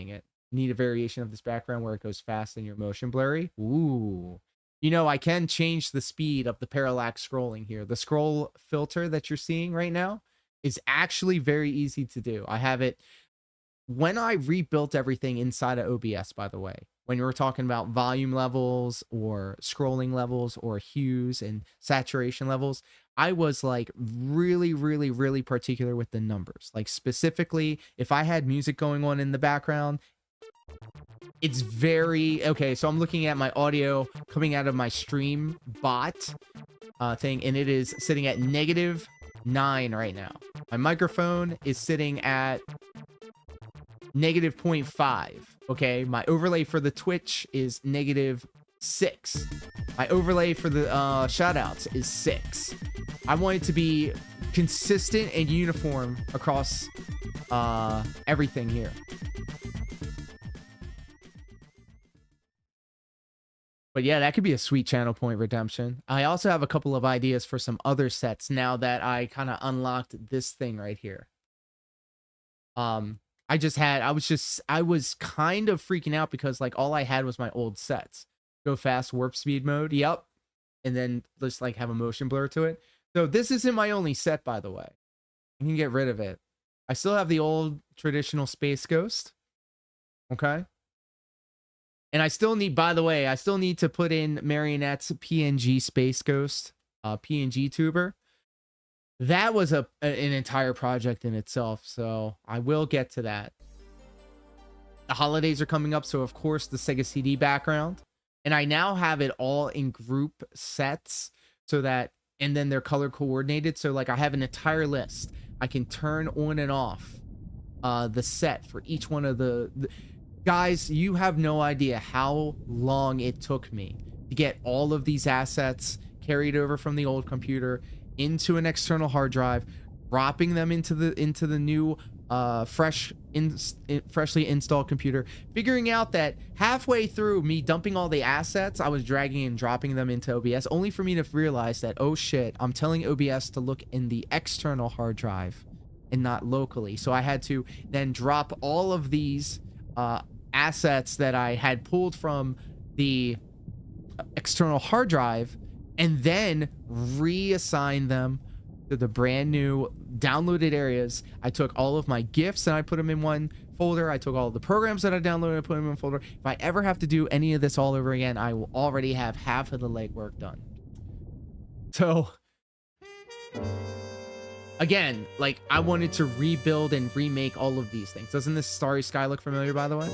it. Need a variation of this background where it goes fast and your motion blurry. Ooh. I can change the speed of the parallax scrolling here. The scroll filter that you're seeing right now is actually very easy to do. I have it when I rebuilt everything inside of OBS, by the way. When you were talking about volume levels or scrolling levels or hues and saturation levels, I was like really, really, really particular with the numbers. Like specifically, if I had music going on in the background, it's very okay. So I'm looking at my audio coming out of my stream bot thing, and it is sitting at -9 right now. My microphone is sitting at -0.5. Okay, my overlay for the Twitch is -6. My overlay for the shoutouts is 6. I want it to be consistent and uniform across everything here. But yeah, that could be a sweet channel point redemption. I also have a couple of ideas for some other sets now that I kind of unlocked this thing right here. I was kind of freaking out because like all I had was my old sets. Go fast, warp speed mode. Yep. And then just like have a motion blur to it. So this isn't my only set, by the way. I can get rid of it. I still have the old traditional Space Ghost. Okay. And I still need, by the way, I still need to put in Marionette's PNG Space Ghost, PNG tuber. That was an entire project in itself, so I will get to that. The holidays are coming up, so of course the Sega CD background. And I now have it all in group sets so that, and then they're color coordinated. So like I have an entire list. I can turn on and off the set for each one of the guys, you have no idea how long it took me to get all of these assets carried over from the old computer into an external hard drive, dropping them into the new freshly installed computer, figuring out that halfway through me dumping all the assets, I was dragging and dropping them into OBS, only for me to realize that, oh shit, I'm telling OBS to look in the external hard drive and not locally. So I had to then drop all of these assets that I had pulled from the external hard drive and then reassign them to the brand new downloaded areas. I took all of my GIFs and I put them in one folder. I took all of the programs that I downloaded and put them in one folder. If I ever have to do any of this all over again, I will already have half of the legwork done. So again, like I wanted to rebuild and remake all of these things. Doesn't this Starry Sky look familiar, by the way?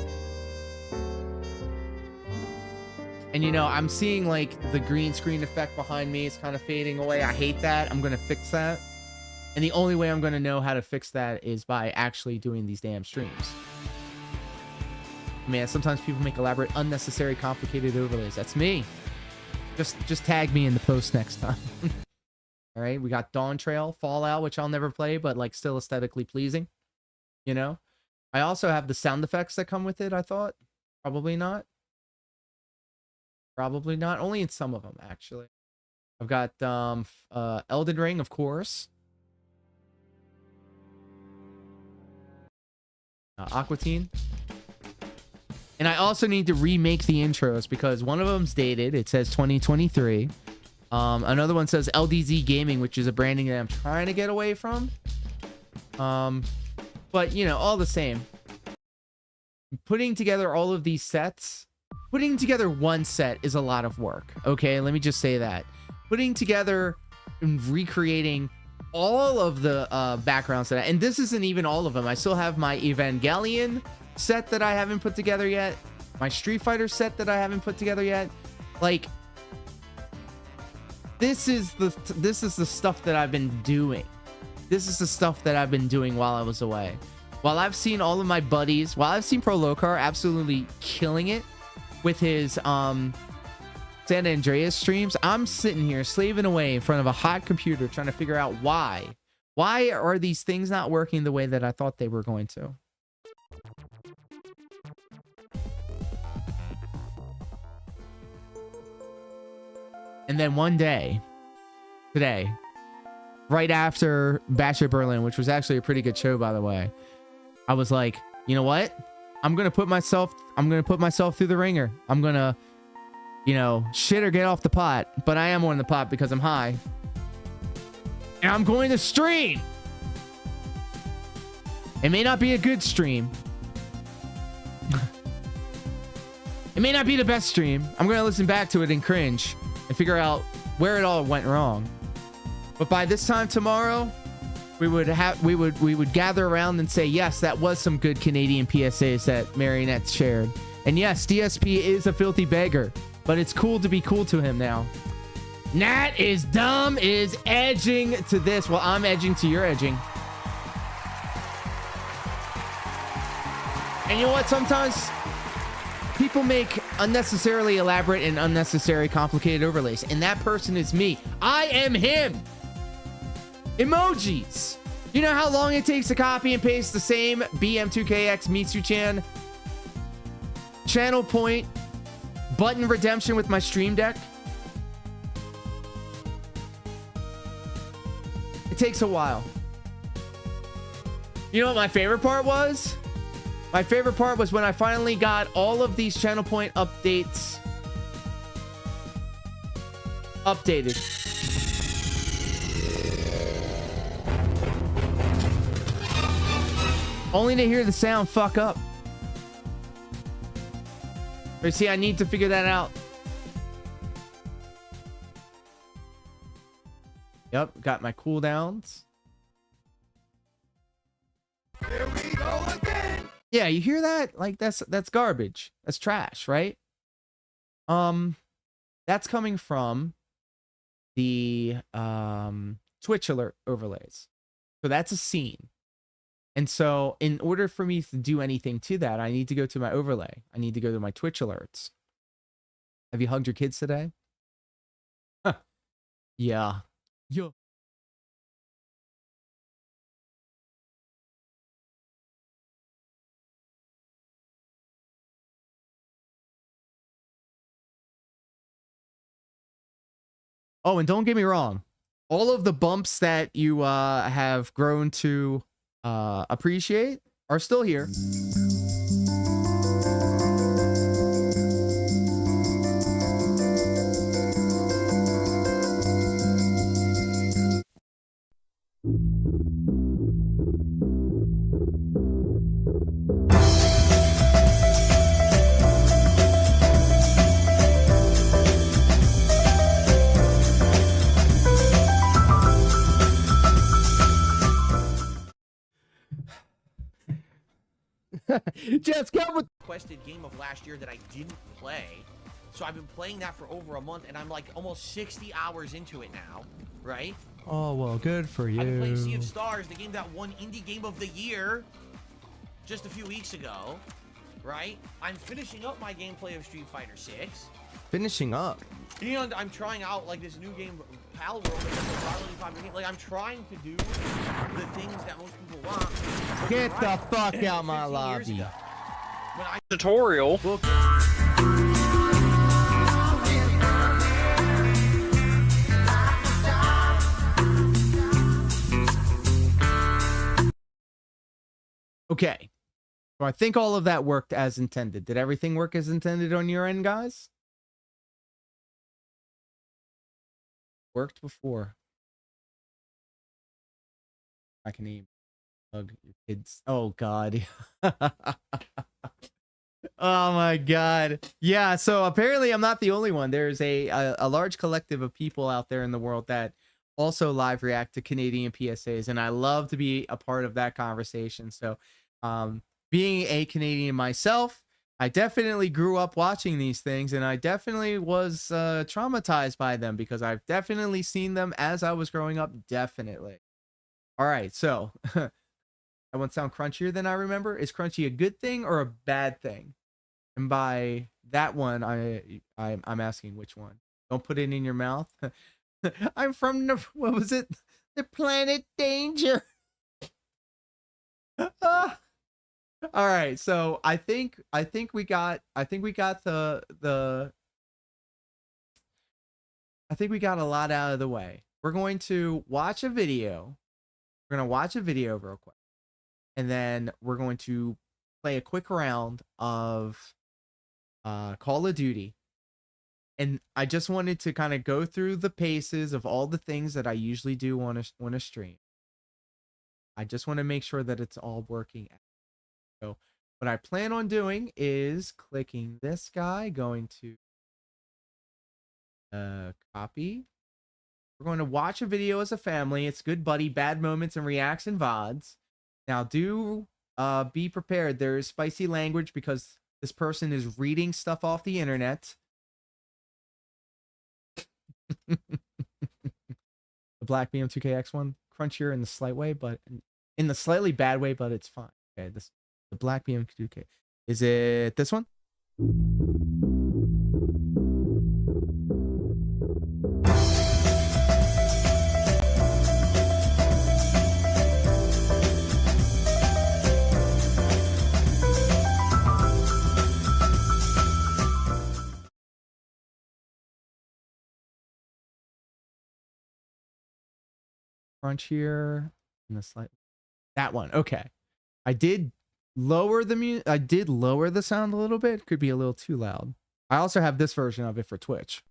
And you know, I'm seeing like the green screen effect behind me is kind of fading away. I hate that. I'm going to fix that. And the only way I'm going to know how to fix that is by actually doing these damn streams. man, sometimes people make elaborate, unnecessary, complicated overlays. That's me. Just tag me in the post next time. All right, we got Dawn Trail, Fallout, which I'll never play, but like still aesthetically pleasing. You know, I also have the sound effects that come with it. I thought probably not. Probably not. Only in some of them, actually. I've got Elden Ring, of course. Aqua Teen. And I also need to remake the intros because one of them's dated. It says 2023. Another one says LDZ Gaming, which is a branding that I'm trying to get away from. But, you know, all the same. Putting together all of these sets, putting together one set is a lot of work. Okay, let me just say that. Putting together and recreating all of the backgrounds that and this isn't even all of them. I still have my Evangelion set that I haven't put together yet. My Street Fighter set that I haven't put together yet. Like, this is the stuff that I've been doing. This is the stuff that I've been doing while I was away. While I've seen all of my buddies, while I've seen Pro Locar absolutely killing it with his San Andreas streams, I'm sitting here slaving away in front of a hot computer trying to figure out why. Why are these things not working the way that I thought they were going to? And then one day, today, right after Bash at Berlin, which was actually a pretty good show, by the way, I was like, you know what? I'm gonna put myself through the ringer. I'm gonna, you know, shit or get off the pot. But I am on the pot because I'm high. And I'm going to stream. It may not be a good stream. It may not be the best stream. I'm gonna listen back to it and cringe and figure out where it all went wrong. But by this time tomorrow, we would gather around and say, yes, that was some good Canadian PSAs that Marionette shared. And yes, DSP is a filthy beggar, but it's cool to be cool to him now. Nat is dumb is edging to this. Well, I'm edging to your edging. And you know what? Sometimes people make unnecessarily elaborate and unnecessary complicated overlays. And that person is me. I am him. Emojis. You know how long it takes to copy and paste the same BM2KX Mitsu-chan channel point button redemption with my stream deck? It takes a while. You know what my favorite part was? My favorite part was when I finally got all of these channel point updates updated. Only to hear the sound fuck up. But see, I need to figure that out. Yep, got my cooldowns. Here we go again. Yeah, you hear that? Like that's garbage. That's trash, right? That's coming from the Twitch alert overlays. So that's a scene. And so in order for me to do anything to that, I need to go to my overlay. I need to go to my Twitch alerts. Have you hugged your kids today? Huh. Yeah. Yeah. Oh, and don't get me wrong. All of the bumps that you have grown to appreciate are still here. Just go with requested game of last year that I didn't play. So I've been playing that for over a month and I'm like almost 60 hours into it now, right? Oh, well, good for you. I've been playing Sea of Stars, the game that won Indie Game of the Year just a few weeks ago. right? I'm finishing up my gameplay of Street Fighter 6. Finishing up. And I'm trying out like this new game, Pal World, like, it's a wildly popular game. Like I'm trying to do the things that most people want. But Get you're the right. fuck out my 15 years lobby. ago, when I Tutorial. Okay. So I think all of that worked as intended. Did everything work as intended on your end, guys? Worked before. I can even hug your kids. Oh, God. Oh, my God. Yeah, so apparently I'm not the only one. There's a large collective of people out there in the world that also live react to Canadian PSAs, and I love to be a part of that conversation. So being a Canadian myself, I definitely grew up watching these things, and I definitely was traumatized by them because I've definitely seen them as I was growing up. Definitely. All right, so that one sound crunchier than I remember. Is crunchy a good thing or a bad thing? And by that one, I'm asking which one. Don't put it in your mouth. I'm from the, what was it? The planet Danger. All right, so I think we got a lot out of the way. We're going to watch a video. We're going to watch a video real quick. And then we're going to play a quick round of Call of Duty. And I just wanted to kind of go through the paces of all the things that I usually do on a stream. I just want to make sure that it's all working. So what I plan on doing is clicking this guy, going to copy. We're going to watch a video as a family. It's good buddy, bad moments and reacts and VODs. Now do be prepared. There is spicy language because this person is reading stuff off the internet. The Black BM2KX one, crunchier in the slight way, but in the slightly bad way, but it's fine. Okay, the Black BM2K. Is it this one? Crunchier in the slight. That one. Okay. I did lower the sound a little bit. Could be a little too loud. I also have this version of it for Twitch.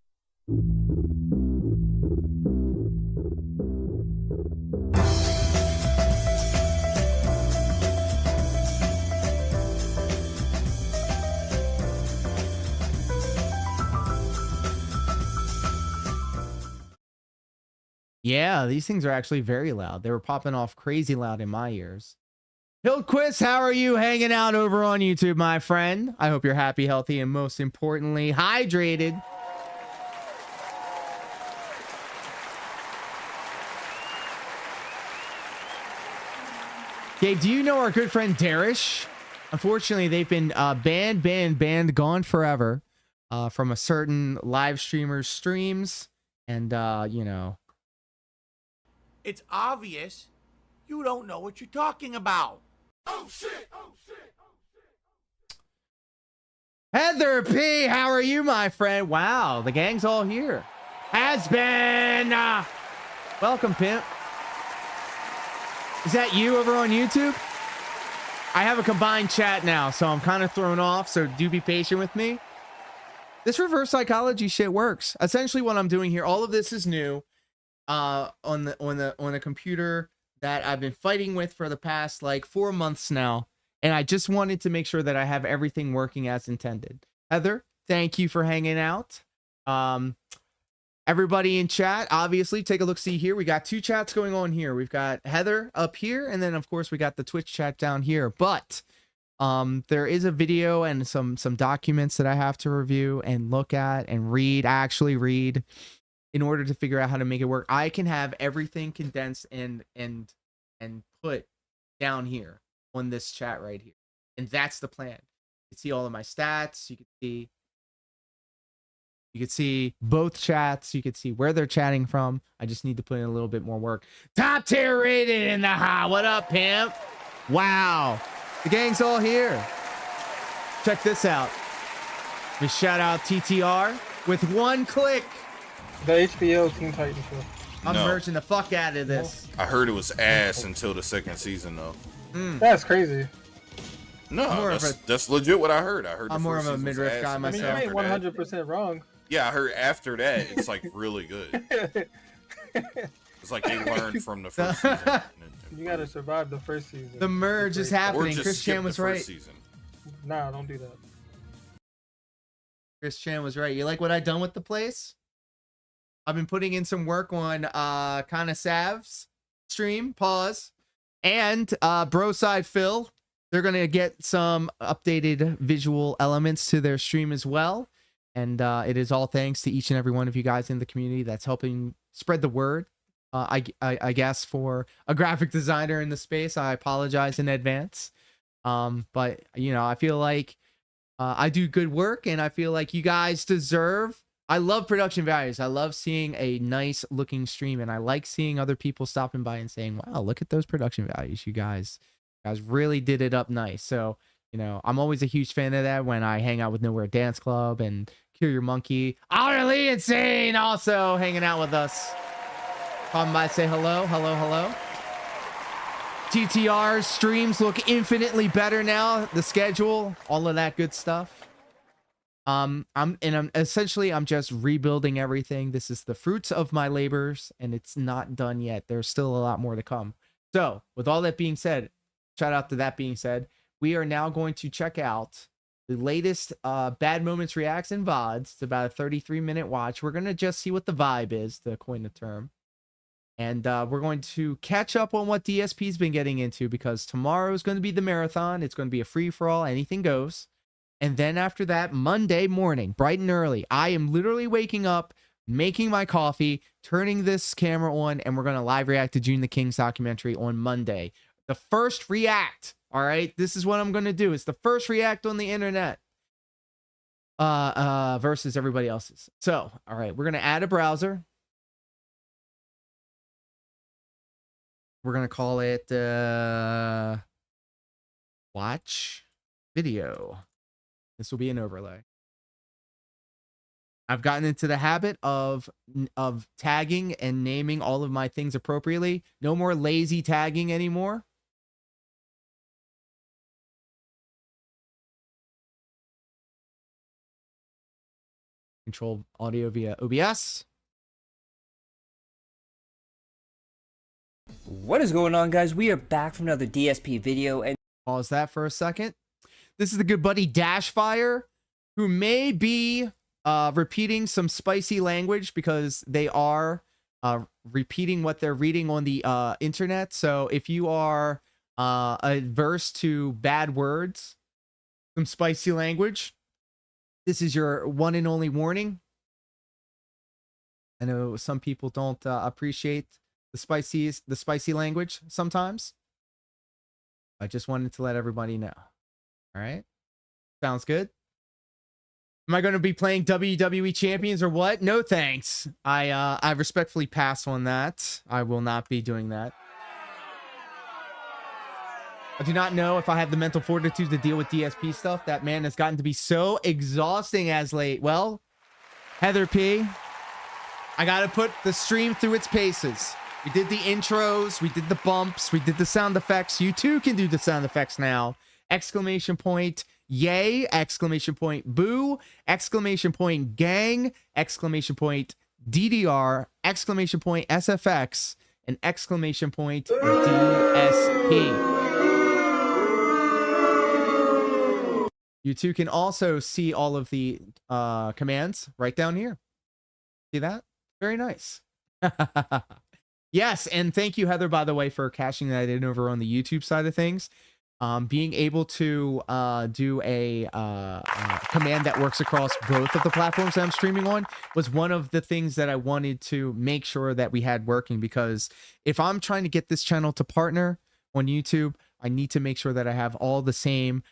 Yeah, these things are actually very loud. They were popping off crazy loud in my ears. Hildquist, how are you hanging out over on YouTube, my friend? I hope you're happy, healthy, and most importantly, hydrated. Gabe, do you know our good friend Darish? Unfortunately, they've been banned, gone forever from a certain live streamer's streams. And, you know. It's obvious you don't know what you're talking about. Oh shit! Oh shit! Oh shit! Heather P, how are you, my friend? Wow, the gang's all here. Has been. Welcome, pimp. Is that you over on YouTube? I have a combined chat now, so I'm kind of thrown off, so do be patient with me. This reverse psychology shit works. Essentially what I'm doing here, all of this is new. On the computer that I've been fighting with for the past like 4 months now, and I just wanted to make sure that I have everything working as intended. Heather, thank you for hanging out. Everybody in chat, obviously take a look. See here, we got two chats going on here. We've got Heather up here, and then of course we got the Twitch chat down here. But there is a video and some documents that I have to review and look at and read, actually read, in order to figure out how to make it work. I can have everything condensed and put down here on this chat right here. And that's the plan. can see all of my stats. You can see both chats. You can see where they're chatting from. I just need to put in a little bit more work. Top tier rated in the hot. What up, pimp? Wow. The gang's all here. Check this out. We shout out TTR with one click. The HBO Teen Titans show. I'm No. merging the fuck out of this. I heard it was ass until the second season, though. That's crazy. No, that's legit what I heard. I heard I'm the more first of a season was midriff ass, guy and I mean, you after ain't that- 100% wrong. Yeah, I heard after that it's like really good. It's like they learned from the first season. You gotta survive the first season. The merge is Or happening. just Chris skip Chan the was first right. season. Nah, don't do that. Chris Chan was right. You like what I done with the place? I've been putting in some work on Kinda Sav's stream, pause, and Broside Phil. They're gonna get some updated visual elements to their stream as well. And it is all thanks to each and every one of you guys in the community that's helping spread the word. I guess for a graphic designer in the space, I apologize in advance. But you know, I feel like I do good work, and I feel like you guys deserve. I love production values. I love seeing a nice looking stream, and I like seeing other people stopping by and saying, "Wow, look at those production values, you guys really did it up nice." So, you know, I'm always a huge fan of that when I hang out with Nowhere Dance Club and Cure Your Monkey. Utterly Insane also hanging out with us. Come by, say hello, hello. TTR's streams look infinitely better now. The schedule, all of that good stuff. I'm essentially just rebuilding everything. This is the fruits of my labors, and it's not done yet. There's still a lot more to come. So, with all that being said, shout out to that being said, we are now going to check out the latest Bad Moments Reacts and VODs. It's about a 33-minute watch. We're going to just see what the vibe is, to coin the term. And we're going to catch up on what DSP's been getting into, because tomorrow is going to be the marathon. It's going to be a free-for-all. Anything goes. And then after that, Monday morning, bright and early, I am literally waking up, making my coffee, turning this camera on, and we're going to live react to June the King's documentary on Monday. The first react. All right, this is what I'm going to do. It's the first react on the internet versus everybody else's. So, all right, we're going to add a browser. We're going to call it Watch Video. This will be an overlay. I've gotten into the habit of tagging and naming all of my things appropriately. No more lazy tagging anymore. Control audio via OBS. What is going on, guys? We are back from another DSP video, and pause that for a second. This is the good buddy Dashfire, who may be repeating some spicy language because they are repeating what they're reading on the internet. So if you are adverse to bad words, some spicy language, this is your one and only warning. I know some people don't appreciate the spicy language sometimes. I just wanted to let everybody know. All right. Sounds good. Am I going to be playing WWE Champions or what? No, thanks. I respectfully pass on that. I will not be doing that. I do not know if I have the mental fortitude to deal with DSP stuff. That man has gotten to be so exhausting as late. Well, Heather P, I got to put the stream through its paces. We did the intros. We did the bumps. We did the sound effects. You too can do the sound effects now. Exclamation point, yay, exclamation point, boo, exclamation point, gang, exclamation point, DDR, exclamation point, SFX, and exclamation point, DSP. You too can also see all of the commands right down here. See that? Very nice. Yes, and thank you, Heather, by the way, for cashing that in over on the YouTube side of things. Being able to do a command that works across both of the platforms that I'm streaming on was one of the things that I wanted to make sure that we had working, because if I'm trying to get this channel to partner on YouTube, I need to make sure that I have all the same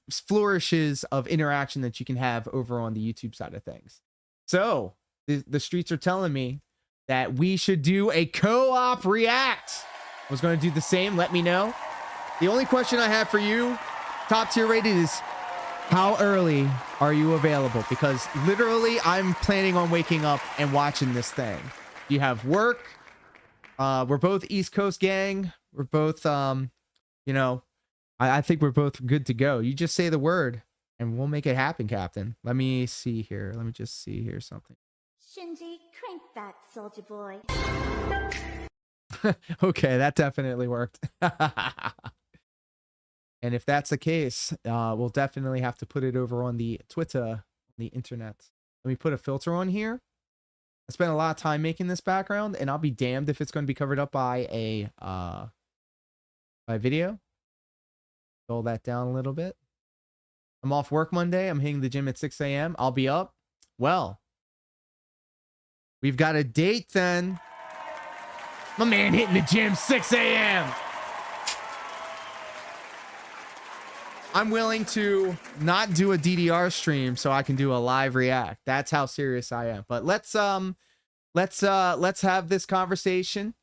flourishes of interaction that you can have over on the YouTube side of things. So the streets are telling me that we should do a co-op react. I was going to do the same. Let me know. The only question I have for you, top tier rated, is how early are you available? Because literally I'm planning on waking up and watching this thing. You have work. We're both East Coast gang. We're both, you know, I think we're both good to go. You just say the word and we'll make it happen, Captain. Let me see here. Let me just see here something. Shinji, crank that, soldier boy. Okay, that definitely worked. And if that's the case, we'll definitely have to put it over on the Twitter, the internet. Let me put a filter on here. I spent a lot of time making this background, and I'll be damned if it's going to be covered up by a by video. Roll that down a little bit. I'm off work Monday. I'm hitting the gym at 6 a.m. I'll be up. Well, we've got a date then. My man hitting the gym 6 a.m. I'm willing to not do a DDR stream so I can do a live react. That's how serious I am. But let's have this conversation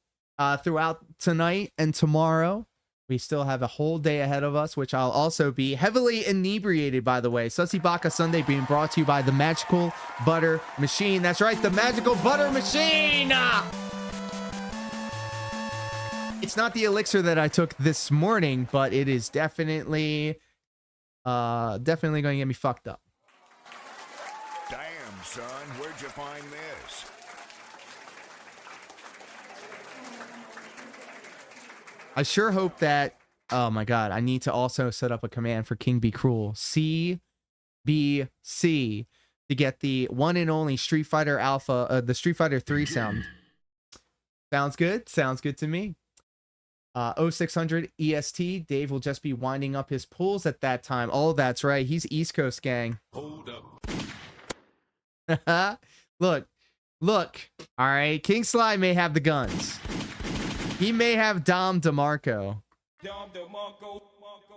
throughout tonight and tomorrow. We still have a whole day ahead of us, which I'll also be heavily inebriated, by the way. Sussy Baka Sunday being brought to you by the Magical Butter Machine. That's right, the Magical Butter Machine. It's not the elixir that I took this morning, but it is definitely going to get me fucked up. Damn, son, where'd you find this? I sure hope that, oh my God, I need to also set up a command for King Be Cruel. CBC to get the one and only Street Fighter Alpha, the Street Fighter 3 sound. Sounds good. Sounds good to me. 0600 EST. Dave will just be winding up his pools at that time. Oh, that's right. He's East Coast gang. Hold up. Look. All right. King Sly may have the guns. He may have Dom DeMarco.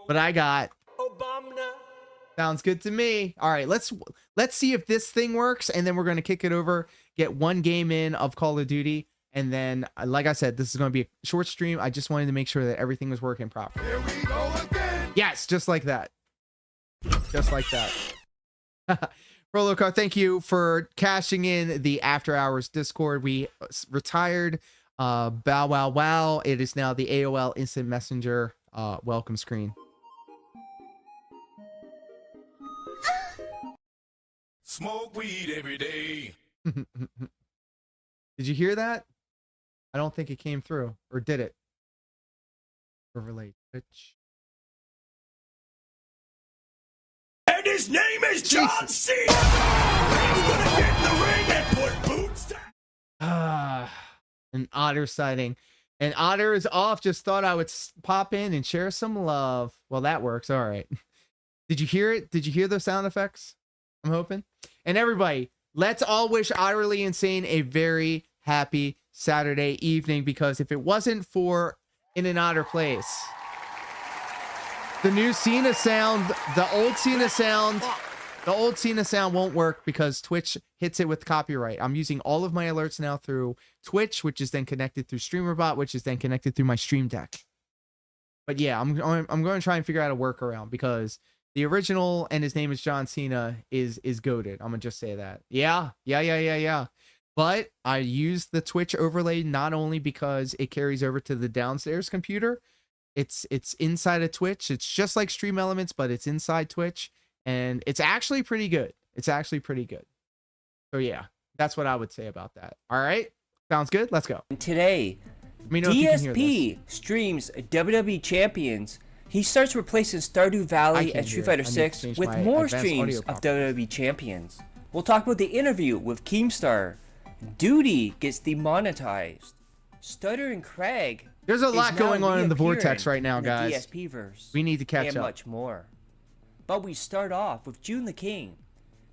But I got Obama. Sounds good to me. All right, let's see if this thing works, and then we're going to kick it over, get one game in of Call of Duty, and then, like I said, this is going to be a short stream. I just wanted to make sure that everything was working properly. Here we go again. Yes, just like that. Just like that. Prolocar, thank you for cashing in the After Hours Discord. We retired Bow Wow Wow. It is now the AOL Instant Messenger welcome screen. Smoke weed every day. Did you hear that? I don't think it came through, or did it? Overlay Twitch. And his name is John Cena. He's gonna get in the ring and put boots down. An Otter sighting. And Otter is off. Just thought I would pop in and share some love. Well, that works. All right. Did you hear it? Did you hear those sound effects? I'm hoping. And everybody, let's all wish Otterly Insane a very happy Saturday evening, because if it wasn't for In an Otter Place, the new Cena sound, the old Cena sound won't work because Twitch hits it with copyright. I'm using all of my alerts now through Twitch, which is then connected through StreamerBot, which is then connected through my Stream Deck. But yeah, I'm going to try and figure out a workaround, because the original and his name is John Cena is goated. I'm gonna just say that. Yeah. But I use the Twitch overlay not only because it carries over to the downstairs computer. It's inside of Twitch. It's just like Stream Elements, but it's inside Twitch, and it's actually pretty good. So yeah, that's what I would say about that. All right, sounds good. Let's go. Today, DSP streams WWE Champions. He starts replacing Stardew Valley and Street Fighter 6 with more streams of WWE Champions. We'll talk about the interview with Keemstar. Duty gets demonetized. Stutter and Craig. There's a lot going on in the vortex right now, guys. DSP-verse, we need to catch and up. Much more. But we start off with June the King,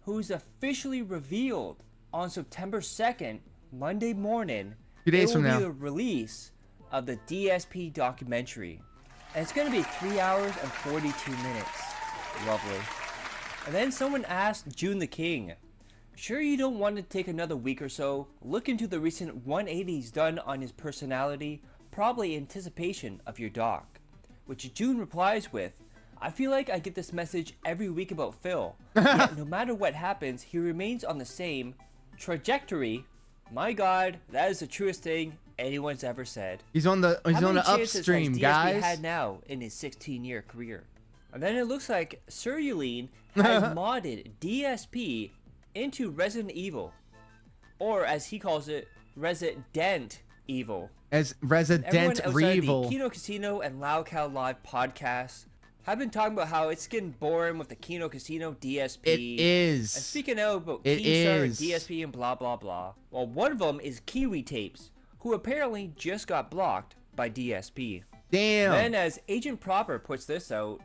who is officially revealed on September 2nd, Monday morning. 2 days from now. It will be the release of the DSP documentary. And it's going to be 3 hours and 42 minutes. Lovely. And then someone asked June the King, sure you don't want to take another week or so? Look into the recent 180s done on his personality, probably in anticipation of your doc. Which June replies with, I feel like I get this message every week about Phil. Yet no matter what happens, he remains on the same trajectory. My God, that is the truest thing anyone's ever said. He's on the upstream, guys. Had now in his 16-year career. And then it looks like Sir Yulene has modded DSP into Resident Evil, or as he calls it, Resident Evil. As Resident Evil. The Kino Casino and Lao Cow Live podcasts have been talking about how it's getting boring with the Kino Casino DSP. It is. And speaking out about Keemstar and DSP and blah blah blah. Well, one of them is Kiwi Tapes, who apparently just got blocked by DSP. Damn. Then, as Agent Proper puts this out,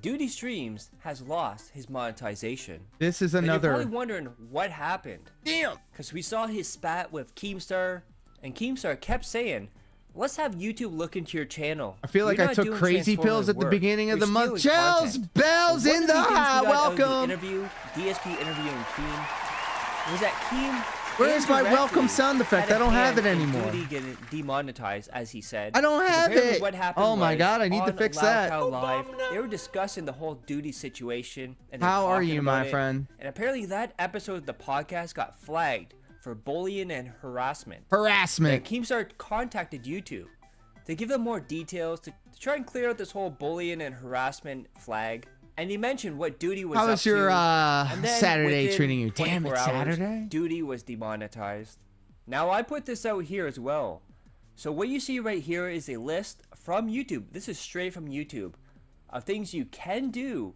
Duty Streams has lost his monetization. This is And another. you're probably wondering what happened. Damn. Because we saw his spat with Keemstar, and Keemstar kept saying, let's have YouTube look into your channel. I feel like I took crazy pills at the beginning of the month. Chels, bells in the house. Welcome. DSP interviewing Keem. Was that Keem? Where's my welcome sound effect? I don't have it anymore. Duty getting demonetized, as he said. I don't have it. What happened oh my God, I need to fix that. Live, they were discussing the whole Duty situation. And how are you, my friend? And apparently that episode of the podcast got flagged for bullying and harassment. Harassment. And Keemstar contacted YouTube to give them more details to try and clear out this whole bullying and harassment flag. And he mentioned what Duty was How up was your to. Saturday treating you? Damn, it's Saturday? Duty was demonetized. Now I put this out here as well. So what you see right here is a list from YouTube. This is straight from YouTube of things you can do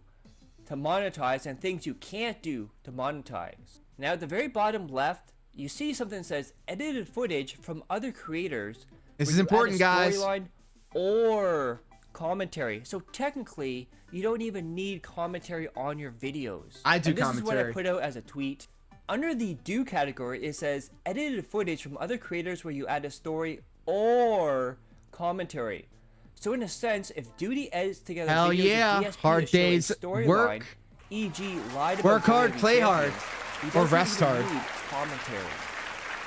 to monetize and things you can't do to monetize. Now at the very bottom left, you see something that says edited footage from other creators. This is important, guys. Storyline or commentary. So technically, you don't even need commentary on your videos. I do this commentary. This is what I put out as a tweet. Under the do category, it says edited footage from other creators where you add a story or commentary. So in a sense, if Duty edits together Hell videos yeah, with DSP hard to show a days, storyline, work, e.g. lied about work hard, WWE play hard, champions, he or doesn't rest even hard. need commentary.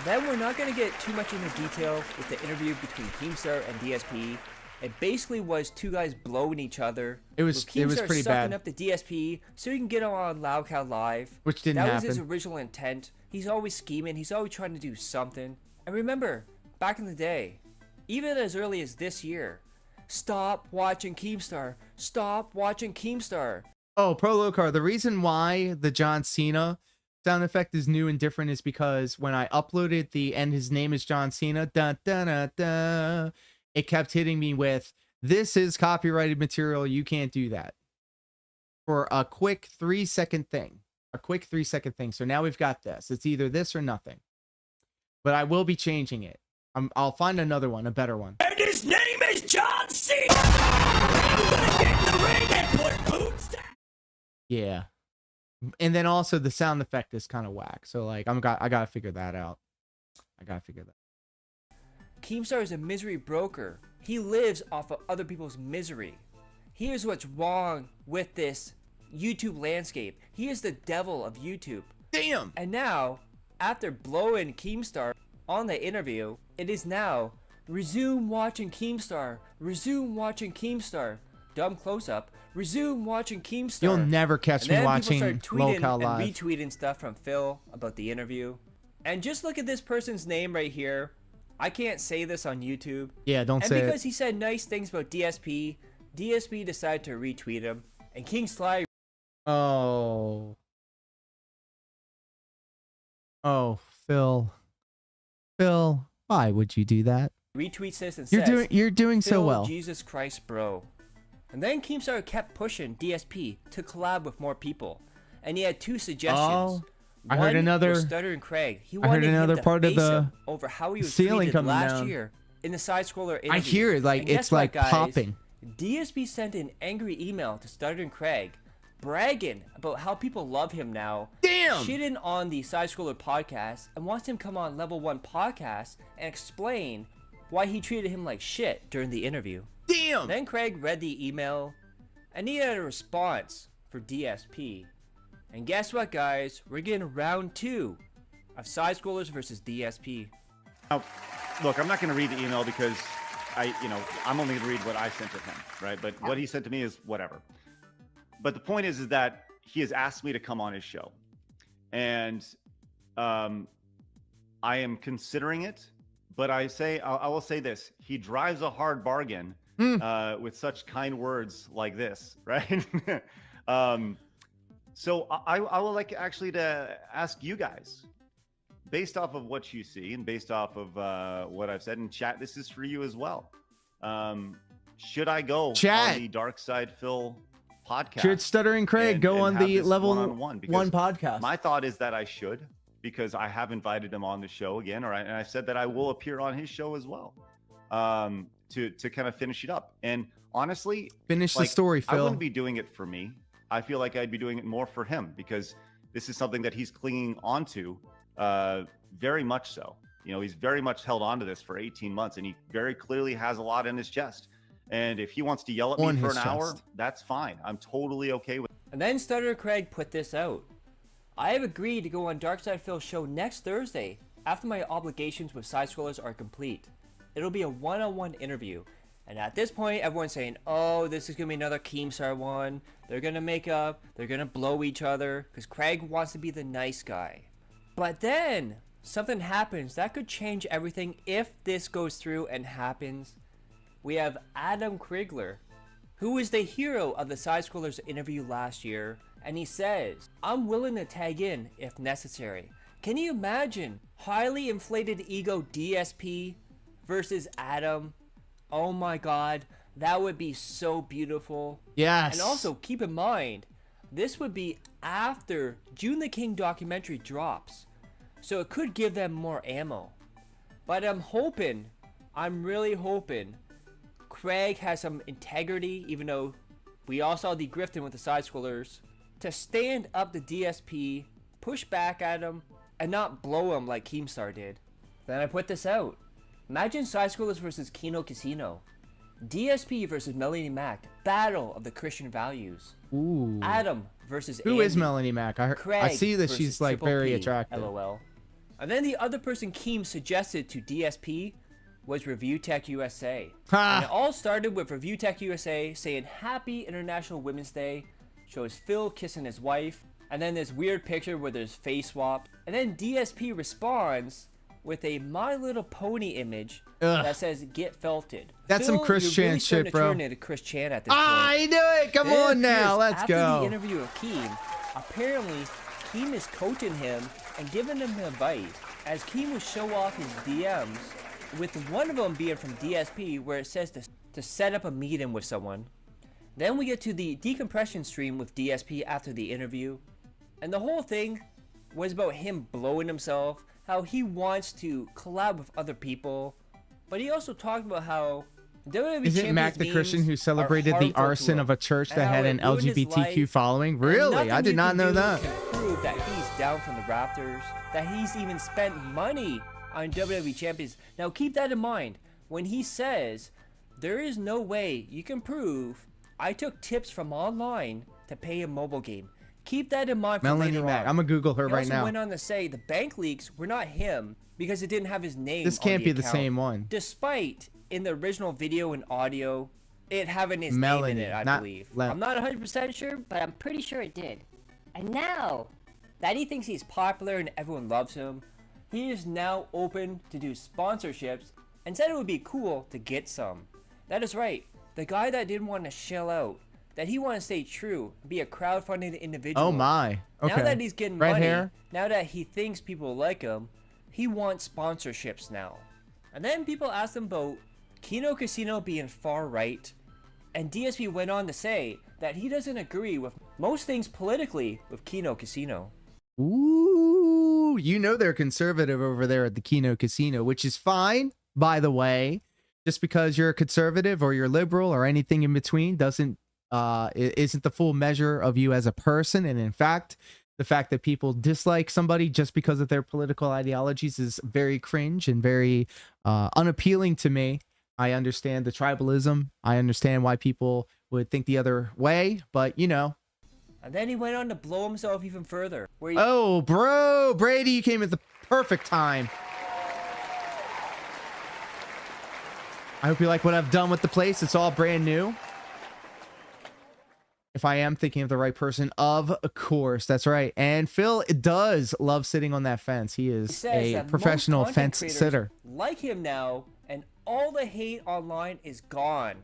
Then we're not going to get too much into detail with the interview between Keemstar and DSP. It basically was two guys blowing each other. It was pretty sucking bad. up the DSP so he can get on Loud Cow Live. Which didn't happen. happen. That was his original intent. He's always scheming. He's always trying to do something. And remember, back in the day, even as early as this year, stop watching Keemstar. Stop watching Keemstar. Oh, Pro Locar, the reason why the John Cena sound effect is new and different is because when I uploaded the and his name is John Cena, da da da da, it kept hitting me with, this is copyrighted material, you can't do that. For a quick 3-second thing. A quick 3-second thing. So now we've got this. It's either this or nothing. But I will be changing it. I'll find another one, a better one. And his name is John Cena! He's gonna get in the ring and put boots down! Yeah. And then also the sound effect is kind of whack. So like I gotta figure that out. I gotta figure that. Keemstar is a misery broker. He lives off of other people's misery. Here's what's wrong with this YouTube landscape. He is the devil of YouTube. Damn! And now, after blowing Keemstar on the interview, it is now resume watching Keemstar. Resume watching Keemstar. Dumb close-up. Resume watching Keemstar. You'll never catch me watching Local Live. And retweeting stuff from Phil about the interview. And just look at this person's name right here. I can't say this on YouTube. Yeah, don't say it. And because he said nice things about DSP, DSP decided to retweet him. And King Sly... Oh. Oh, Phil. Phil, why would you do that? Retweets this and You're doing so Phil, well. Jesus Christ, bro. And then Keemstar kept pushing DSP to collab with more people. And he had two suggestions. Oh, I heard another. Stutter and Craig. He I heard another part of the over how he was ceiling treated coming last down. year in the side scroller interview. I hear it like And it's guess what, like guys? popping. DSP sent an angry email to Stutter and Craig, bragging about how people love him now. Damn! Shitting on the side scroller podcast and wants him to come on Level 1 podcast and explain why he treated him like shit during the interview. Damn! Damn. Then Craig read the email, and he had a response for DSP. And guess what, guys? We're getting round 2 of Side Scrollers versus DSP. Now, look, I'm not going to read the email because I'm only going to read what I sent to him, right? But what he sent to me is whatever. But the point is that he has asked me to come on his show, and I am considering it. But I will say this: he drives a hard bargain with such kind words like this, right? So I would like actually to ask you guys, based off of what you see and based off of what I've said in chat, this is for you as well. Should I go on the Dark Side Phil podcast? Should Stuttering Craig go on the Level 1 podcast? My thought is that I should, because I have invited him on the show again, and I said that I will appear on his show as well, to kind of finish it up. And honestly, finish the story, Phil. I wouldn't be doing it for me. I feel like I'd be doing it more for him, because this is something that he's clinging onto, very much so. He's very much held on to this for 18 months, and he very clearly has a lot in his chest. And if he wants to yell at me for an hour, that's fine. I'm totally okay with it. And then Stutter Craig put this out. I have agreed to go on Darkside Phil's show next Thursday after my obligations with Side Scrollers are complete. It'll be a one-on-one interview. And at this point, everyone's saying, oh, this is going to be another Keemstar one. They're going to make up. They're going to blow each other because Craig wants to be the nice guy. But then something happens that could change everything if this goes through and happens. We have Adam Krigler, who is the hero of the Side Scrollers interview last year. And he says, I'm willing to tag in if necessary. Can you imagine highly inflated ego DSP versus Adam? Oh my god, that would be so beautiful. Yes. And also keep in mind, this would be after June the King documentary drops. So it could give them more ammo. But I'm really hoping Craig has some integrity, even though we all saw the grifting with the Side Scrollers, to stand up to DSP, push back at him, and not blow him like Keemstar did. Then I put this out. Imagine Side Scrollers versus Kino Casino. DSP versus Melanie Mac. Battle of the Christian values. Ooh. Adam versus Who Andy. is Melanie Mac? I see that she's like very attractive. LOL. And then the other person Keem suggested to DSP was Review Tech USA. And it all started with Review Tech USA saying Happy International Women's Day. Shows Phil kissing his wife. And then this weird picture where there's face swap. And then DSP responds with a My Little Pony image that says "Get Felted." That's Phil, some Chris Chan really shit, bro. Turn into Chris Chan at this point. I knew it. Come on now, let's after go. After the interview with Keem, apparently Keem is coaching him and giving him advice as Keem will show off his DMs, with one of them being from DSP, where it says to set up a meeting with someone. Then we get to the decompression stream with DSP after the interview, and the whole thing was about him blowing himself, how he wants to collab with other people, but he also talked about how WWE Isn't Mac the Christian who celebrated the arson of a church that had an LGBTQ following? Really? I did not know that. Can prove that he's down from the rafters, that he's even spent money on WWE Champions. Now keep that in mind when he says there is no way you can prove I took tips from online to pay a mobile game. Keep that in mind for Melanie later Mac. on. I'm gonna Google her He right also now. went on to say the bank leaks were not him because it didn't have his name. This on can't be the account, same one. Despite in the original video and audio it having his Melanie, name in it, I not believe. Lem. I'm not 100% sure, but I'm pretty sure it did. And now that he thinks he's popular and everyone loves him, he is now open to do sponsorships and said it would be cool to get some. That is right. The guy that didn't want to shell out, that he wanted to stay true, be a crowdfunding individual. Oh my. Okay. Now that he's getting Red money, hair? now that he thinks people like him, he wants sponsorships now. And then people asked him about Kino Casino being far right, and DSP went on to say that he doesn't agree with most things politically with Kino Casino. Ooh, you know they're conservative over there at the Kino Casino, which is fine, by the way. Just because you're a conservative or you're liberal or anything in between doesn't isn't the full measure of you as a person. And in fact, the fact that people dislike somebody just because of their political ideologies is very cringe and very unappealing to me. I understand the tribalism. I understand why people would think the other way, but you know. And then he went on to blow himself even further. Where he Oh, bro, Brady, you came at the perfect time. I hope you like what I've done with the place. It's all brand new. If I am thinking of the right person, of course, that's right. And Phil does love sitting on that fence. He is a professional fence sitter. Like him now, and all the hate online is gone.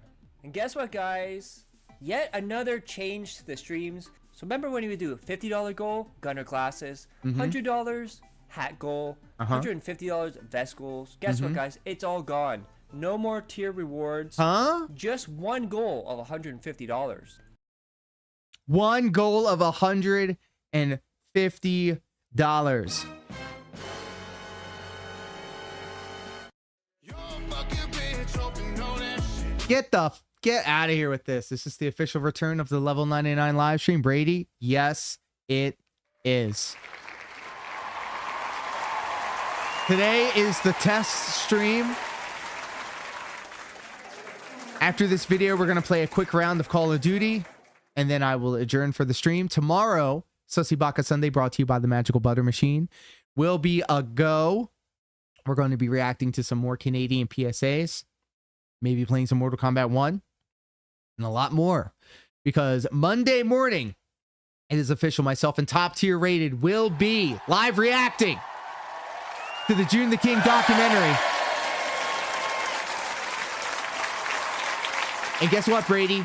And guess what, guys? Yet another change to the streams. So remember when he would do a $50 goal, gunner classes, $100 hat goal, $150 vest goals. Guess what, guys? It's all gone. No more tier rewards. Just one goal of $150. One goal of $150. Get out of here with this. This is the official return of the Level 99 live stream. Brady, yes, it is. Today is the test stream. After this video, we're going to play a quick round of Call of Duty, and then I will adjourn for the stream. Tomorrow, Sussy Baka Sunday, brought to you by the Magical Butter Machine, will be a go. We're going to be reacting to some more Canadian PSAs, maybe playing some Mortal Kombat 1, and a lot more. Because Monday morning, it is official, myself and Top Tier Rated will be live reacting to the June the King documentary. And guess what, Brady?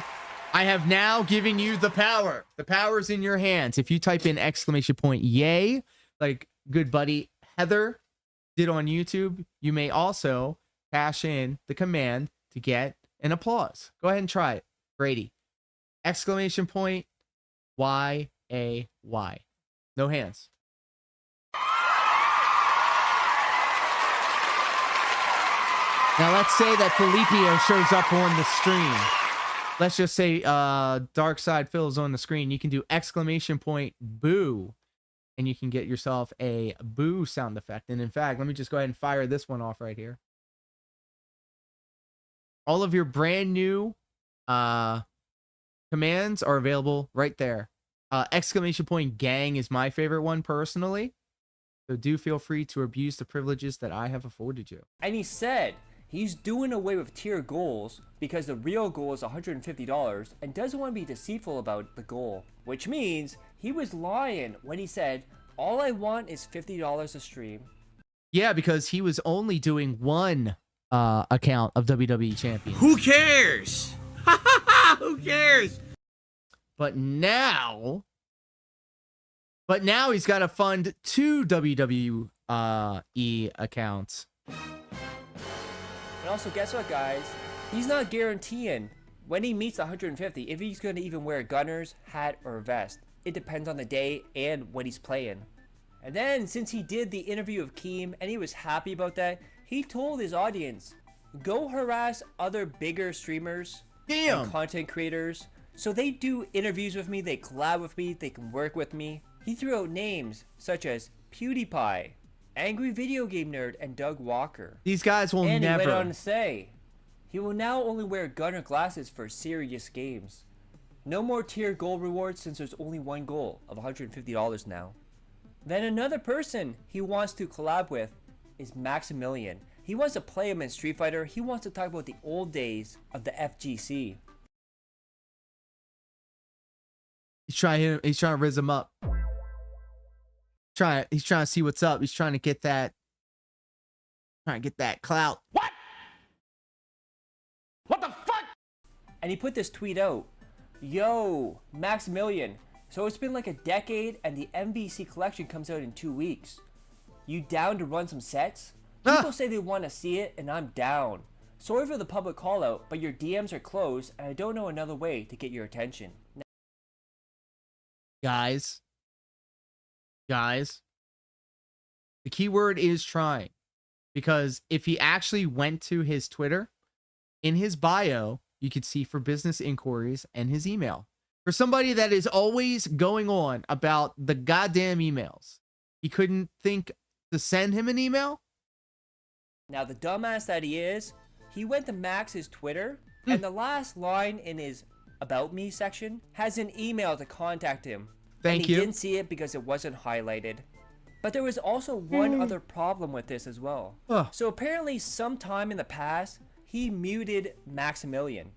I have now given you the power. The power's in your hands. If you type in !yay, like good buddy Heather did on YouTube, you may also cash in the command to get an applause. Go ahead and try it, Brady. !YAY. No hands. Now let's say that Felipio shows up on the stream. Let's just say Dark Side Phil's on the screen. You can do !boo, and you can get yourself a boo sound effect. And in fact, let me just go ahead and fire this one off right here. All of your brand new commands are available right there. !gang is my favorite one personally. So do feel free to abuse the privileges that I have afforded you. And he said he's doing away with tier goals because the real goal is $150 and doesn't want to be deceitful about the goal. Which means he was lying when he said, all I want is $50 a stream. Yeah, because he was only doing one account of WWE Champion. Who cares? Who cares? But now he's got to fund 2 WWE accounts. And also, guess what, guys? He's not guaranteeing when he meets 150 if he's going to even wear a gunner's hat or a vest. It depends on the day and what he's playing. And then, since he did the interview of Keem and he was happy about that, he told his audience, go harass other bigger streamers and content creators. So they do interviews with me, they collab with me, they can work with me. He threw out names such as PewDiePie, Angry Video Game Nerd, and Doug Walker. These guys will and never. And he went on to say, he will now only wear gunner glasses for serious games. No more tier goal rewards since there's only one goal of $150 now. Then another person he wants to collab with is Maximilian. He wants to play him in Street Fighter. He wants to talk about the old days of the FGC. He's trying to rizz him up. He's trying to see what's up. He's trying to get that clout. What? What the fuck? And he put this tweet out. Yo, Maximilian. So it's been like a decade and the MVC collection comes out in 2 weeks. You down to run some sets? People say they want to see it and I'm down. Sorry for the public call out, but your DMs are closed and I don't know another way to get your attention. Guys, the key word is trying, because if he actually went to his Twitter, in his bio, you could see for business inquiries and his email. For somebody that is always going on about the goddamn emails, he couldn't think to send him an email? Now, the dumbass that he is, he went to Max's Twitter, and the last line in his About Me section has an email to contact him. Thank and he you. didn't see it because it wasn't highlighted. But there was also one other problem with this as well. So apparently sometime in the past, he muted Maximilian.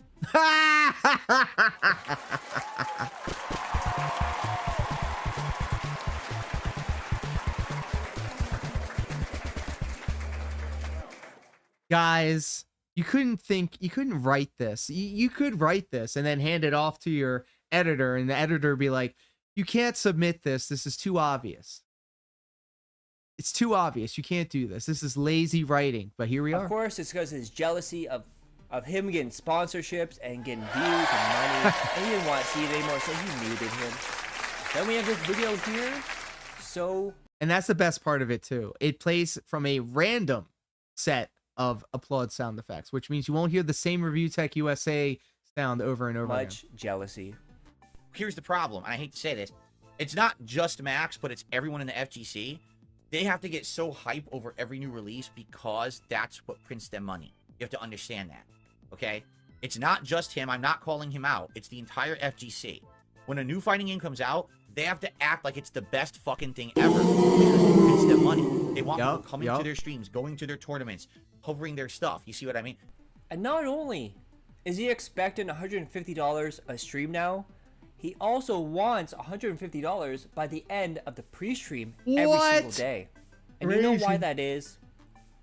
Guys, you couldn't write this. You could write this and then hand it off to your editor, and the editor would be like, you can't submit this. This is too obvious. It's too obvious. You can't do this. This is lazy writing. But here we are. Of course, it's because his jealousy of him getting sponsorships and getting views and money. And he didn't want to see it anymore, so he muted him. Then we have this video here. So... And that's the best part of it, too. It plays from a random set of applaud sound effects, which means you won't hear the same Review Tech USA sound over and over again. Much jealousy. Here's the problem, and I hate to say this. It's not just Max, but it's everyone in the FGC. They have to get so hype over every new release because that's what prints them money. You have to understand that, okay? It's not just him. I'm not calling him out. It's the entire FGC. When a new fighting game comes out, they have to act like it's the best fucking thing ever because it prints them money. They want people coming to their streams, going to their tournaments, covering their stuff. You see what I mean? And not only is he expecting $150 a stream now, he also wants $150 by the end of the pre-stream every single day. And you know why that is?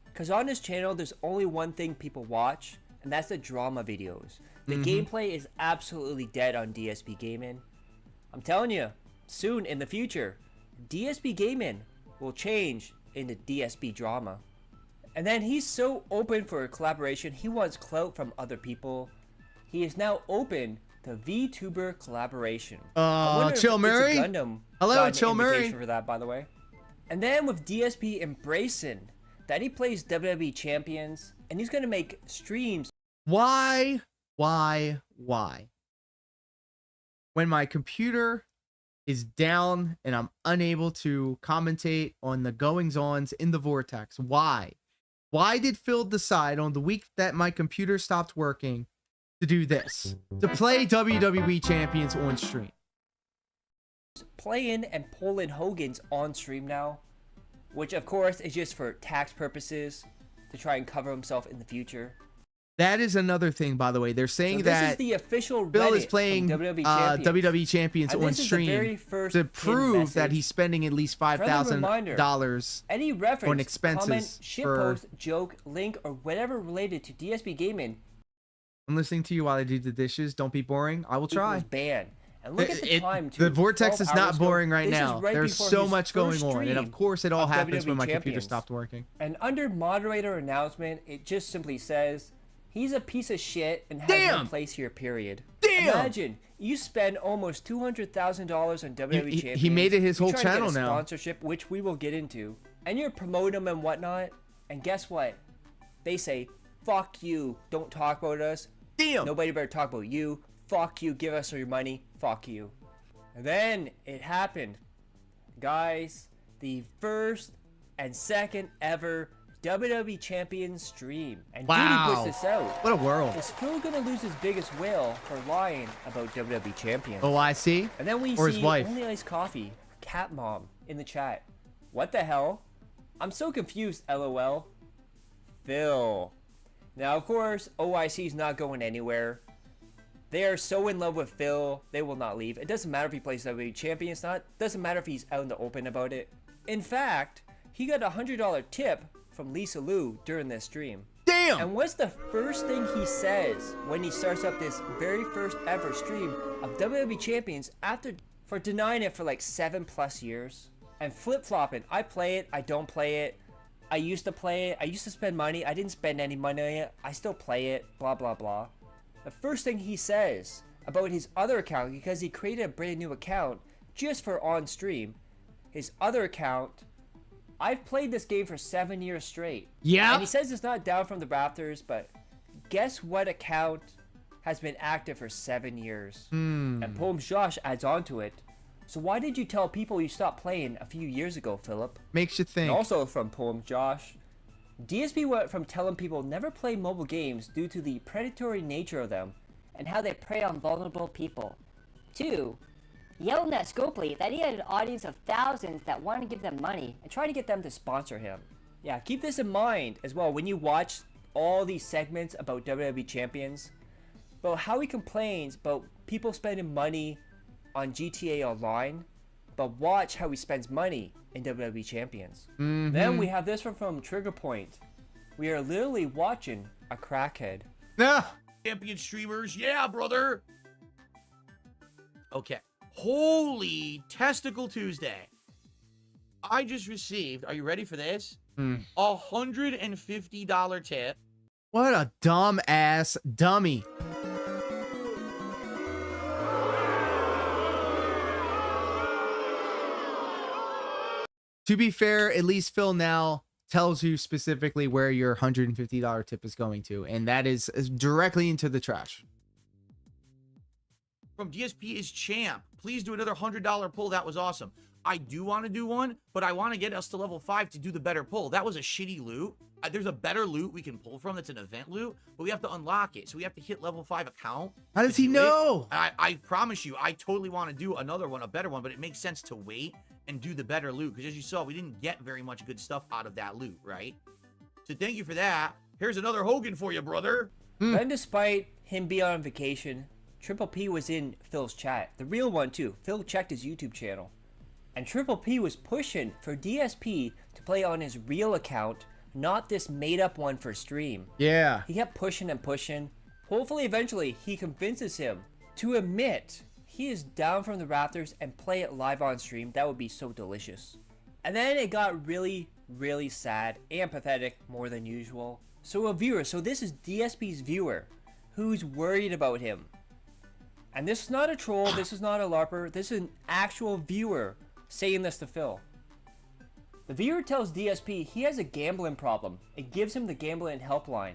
Because on his channel, there's only one thing people watch, and that's the drama videos. The gameplay is absolutely dead on DSP Gaming. I'm telling you, soon in the future, DSP Gaming will change into DSP Drama. And then he's so open for a collaboration, he wants clout from other people. He is now open to VTuber collaboration. Chill Murray. Hello, Chill Murray. For that, by the way. And then with DSP embracing that he plays WWE Champions, and he's gonna make streams. Why? When my computer is down and I'm unable to commentate on the goings-ons in the Vortex, why? Why did Phil decide on the week that my computer stopped working to do this? To play WWE Champions on stream. Playing and pulling Hogan's on stream now, which of course is just for tax purposes to try and cover himself in the future. That is another thing, by the way. They're saying this that is the official Bill Reddit is playing WWE Champions on stream to prove that he's spending at least $5,000 any reference, on expenses comment, shitpost, joke, link, or whatever related to DSP Gaming. I'm listening to you while I do the dishes. Don't be boring. I will try. Banned. And look at the time, too. The Vortex is not boring right now. Right, there's so much going on. And of course, it all happens when my computer stopped working. And under moderator announcement, it just simply says, he's a piece of shit and has no place here, period. Imagine, you spend almost $200,000 on WWE Champions. He made it his whole channel now. Sponsorship, which we will get into. And you're promoting them and whatnot. And guess what? They say, fuck you. Don't talk about us. Nobody better talk about you. Fuck you. Give us your money. Fuck you. And then it happened. Guys, the first and second ever WWE Champions stream. And wow. Duty puts this out. What a world. Is Phil gonna lose his biggest whale for lying about WWE Champions? Oh, I see. And then we or see his wife. Only Iced Coffee, Cat Mom, in the chat. What the hell? I'm so confused, LOL. Phil. Now, of course, OIC's not going anywhere. They are so in love with Phil, they will not leave. It doesn't matter if he plays WWE Champions or not. Doesn't matter if he's out in the open about it. In fact, he got a $100 tip from Lisa Lou during this stream. Damn! And what's the first thing he says when he starts up this very first ever stream of WWE Champions for denying it for like 7+ years? And flip-flopping. I play it, I don't play it. I used to play it, I used to spend money, I didn't spend any money on it, I still play it, blah blah blah. The first thing he says about his other account, because he created a brand new account just for on stream, his other account, I've played this game for 7 years straight. Yeah. And he says it's not down from the rafters, but guess what account has been active for 7 years? And Poems Josh adds on to it. So why did you tell people you stopped playing a few years ago, Philip? Makes you think. And also from Poems Josh, DSP went from telling people never play mobile games due to the predatory nature of them and how they prey on vulnerable people, to yelling at Scopely that he had an audience of thousands that wanted to give them money and try to get them to sponsor him. Yeah, keep this in mind as well when you watch all these segments about WWE Champions, about how he complains about people spending money on GTA Online, but watch how he spends money in WWE Champions. Then we have this one from Trigger Point. We are literally watching a crackhead. Champion streamers, yeah, brother. Okay. Holy Testicle Tuesday. I just received, are you ready for this? $150 tip. What a dumb ass dummy. To be fair, at least Phil now tells you specifically where your $150 tip is going to, and that is directly into the trash. From DSP is champ. Please do another $100 pull. That was awesome. I do want to do one, but I want to get us to level 5 to do the better pull. That was a shitty loot. There's a better loot we can pull from that's an event loot, but we have to unlock it. So we have to hit level 5 account. How does he know? I promise you, I totally want to do another one, a better one, but it makes sense to wait and do the better loot. Because as you saw, we didn't get very much good stuff out of that loot, right? So thank you for that. Here's another Hogan for you, brother. And despite him being on vacation, Triple P was in Phil's chat. The real one, too. Phil checked his YouTube channel. And Triple P was pushing for DSP to play on his real account, not this made-up one for stream. Yeah. He kept pushing and pushing. Hopefully, eventually, he convinces him to admit he is down from the rafters and play it live on stream. That would be so delicious. And then it got really, really sad and pathetic more than usual. So a viewer, so this is DSP's viewer, who's worried about him. And this is not a troll, this is not a LARPer, this is an actual viewer saying this to Phil. The viewer tells DSP he has a gambling problem. It gives him the gambling helpline.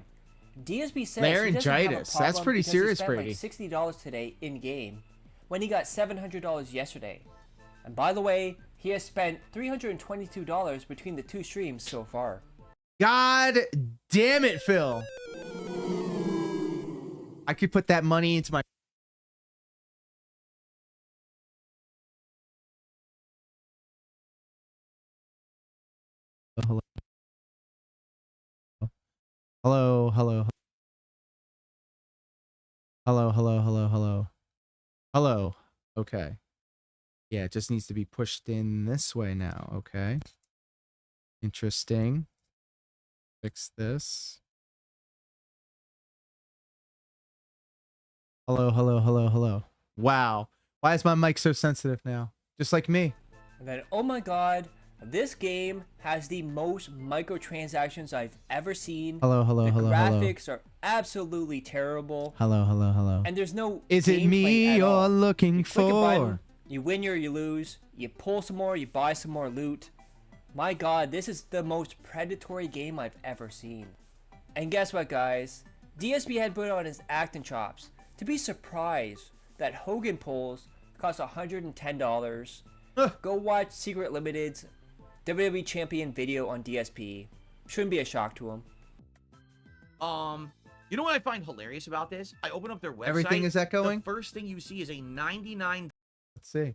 DSP says he doesn't have a problem that's pretty because serious, he spent Brady. like $60 today in-game when he got $700 yesterday. And by the way, he has spent $322 between the two streams so far. God damn it, Phil. I could put that money into my... Hello. Hello, hello. Hello, hello, hello, hello. Hello. Okay. Yeah, it just needs to be pushed in this way now. Okay. Interesting. Fix this. Hello, hello, hello, hello. Wow. Why is my mic so sensitive now? Just like me. And then, oh my god, this game has the most microtransactions I've ever seen. Hello, hello, the hello, hello. graphics are absolutely terrible. Hello, hello, hello. And there's no Is it gameplay me at you're all. looking You click a for? button, you win or you lose. You pull some more, you buy some more loot. My god, this is the most predatory game I've ever seen. And guess what, guys? DSP had put on his acting chops to be surprised that Hogan pulls cost $110. Go watch Secret Limited's WWE Champion video on DSP. Shouldn't be a shock to him. You know what I find hilarious about this? I open up their website. Everything is echoing? The first thing you see is a 99. Let's see.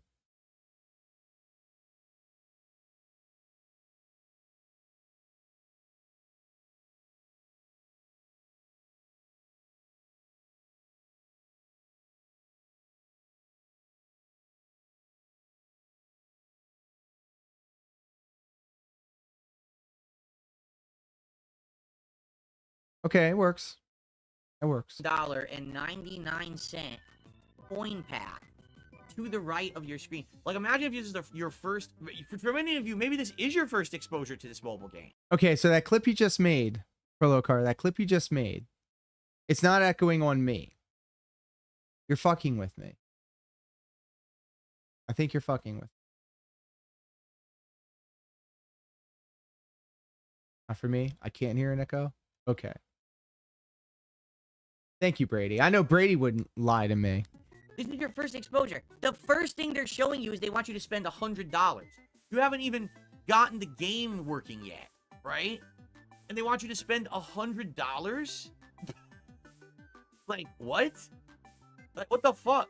Okay, it works. It works. $1.99 coin pack to the right of your screen. Like, imagine if this is your first, for many of you, maybe this is your first exposure to this mobile game. Okay, so that clip you just made, Prolocar, that clip you just made, it's not echoing on me. You're fucking with me. I think you're fucking with me. Not for me? I can't hear an echo? Okay. Thank you, Brady. I know Brady wouldn't lie to me. This is your first exposure. The first thing they're showing you is they want you to spend $100. You haven't even gotten the game working yet, right? and they want you to spend $100? Like, what? Like, what the fuck?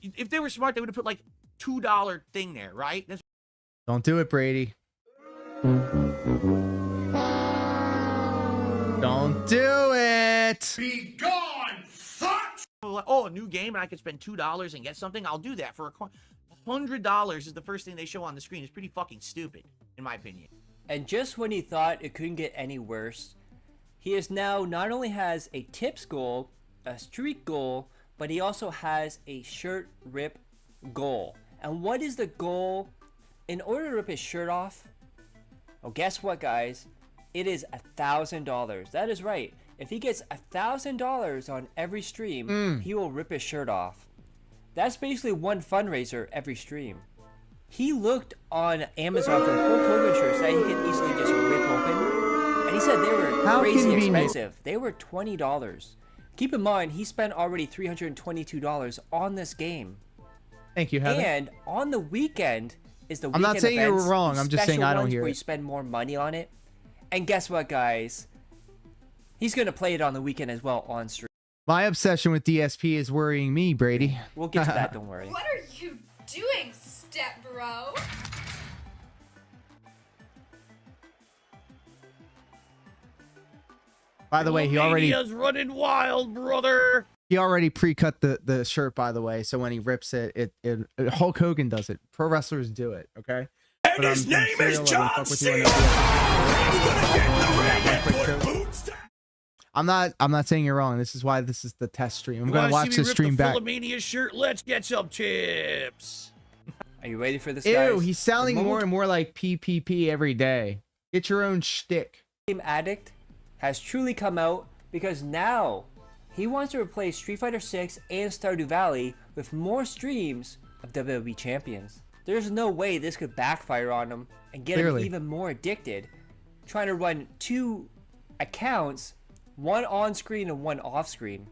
If they were smart, they would have put like $2 thing there, right? Don't do it, Brady. Don't do it. Be gone, fuck! Oh, a new game and I could spend $2 and get something? I'll do that for a coin. $100 is the first thing they show on the screen. It's pretty fucking stupid, in my opinion. And just when he thought it couldn't get any worse, he is now not only has a tips goal, a streak goal, but he also has a shirt rip goal. And what is the goal? In order to rip his shirt off, well, guess what, guys? It is $1,000. That is right. If he gets $1,000 on every stream, he will rip his shirt off. That's basically one fundraiser every stream. He looked on Amazon for Hulk Hogan shirts that he could easily just rip open, and he said they were crazy expensive. They were $20. Keep in mind, he spent already $322 on this game. Thank you, Heather. And on the weekend is the weekend I'm not saying you were events, wrong. I'm just saying I don't hear where it. you spend more money on it. And guess what, guys? He's going to play it on the weekend as well on stream. My obsession with DSP is worrying me, Brady. We'll get to that, don't worry. What are you doing, step bro? By the way, he already running wild, brother. He already pre-cut the shirt, by the way, so when he rips it, Hulk Hogan does it. Pro wrestlers do it, okay? And his name is John C. I'm not saying you're wrong. This is why this is the test stream. I'm gonna watch this stream back. Mania shirt. Let's get some tips. Are you ready for this, Ew, guys? he's sounding more and more like PPP every day. Get your own shtick. Game Addict has truly come out because now he wants to replace Street Fighter 6 and Stardew Valley with more streams of WWE Champions. There's no way this could backfire on him and get him even more addicted, trying to run 2 accounts, one on screen and one off screen.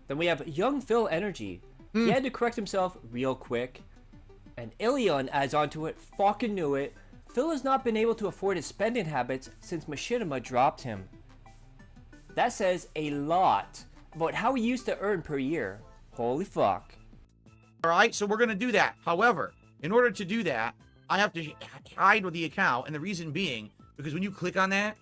Then we have Young Phil Energy. He had to correct himself real quick. And Ilion adds onto it, fucking knew it. Phil has not been able to afford his spending habits since Machinima dropped him. That says a lot about how he used to earn per year. Holy fuck. Alright, so we're going to do that. However, in order to do that, I have to hide with the account. And the reason being, because when you click on that,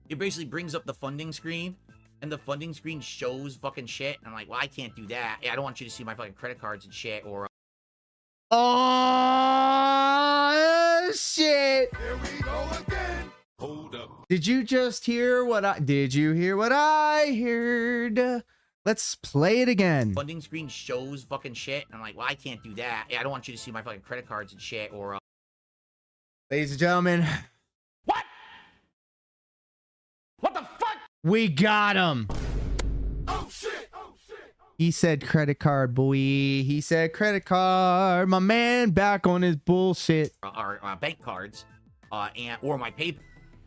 it basically brings up the funding screen. And the funding screen shows fucking shit. And I'm like, well, I can't do that. I don't want you to see my fucking credit cards and shit. Or oh shit! Here we go again. Hold up. Did you hear what I heard? Let's play it again. Funding screen shows fucking shit. And I'm like, well, I can't do that. I don't want you to see my fucking credit cards and shit. Or ladies and gentlemen. What? What the fuck? We got him. Oh shit! Oh shit! He said credit card, boy. He said credit card. My man back on his bullshit. Our bank cards, or my PayPal.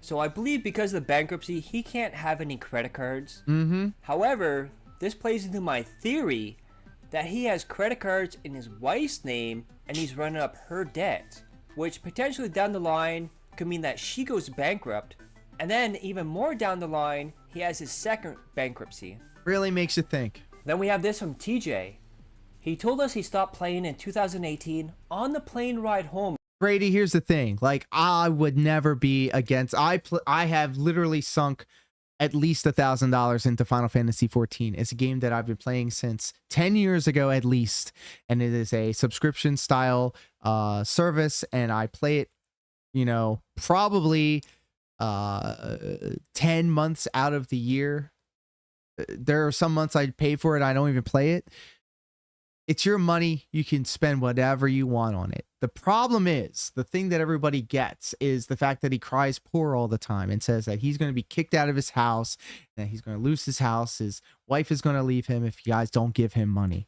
So I believe because of the bankruptcy, he can't have any credit cards. Mm-hmm. However, this plays into my theory that he has credit cards in his wife's name and he's running up her debt, which potentially down the line could mean that she goes bankrupt. And then even more down the line, he has his second bankruptcy. Really makes you think. Then we have this from TJ. He told us he stopped playing in 2018 on the plane ride home. Brady, here's the thing. Like, I would never be against. I have literally sunk at least $1,000 into Final Fantasy 14. It's a game that I've been playing since 10 years ago at least, and it is a subscription style service, and I play it, you know, probably 10 months out of the year. There are some months I pay for it, I don't even play it. It's your money. You can spend whatever you want on it. The problem is, the thing that everybody gets is the fact that he cries poor all the time and says that he's going to be kicked out of his house, and that he's going to lose his house. His wife is going to leave him if you guys don't give him money.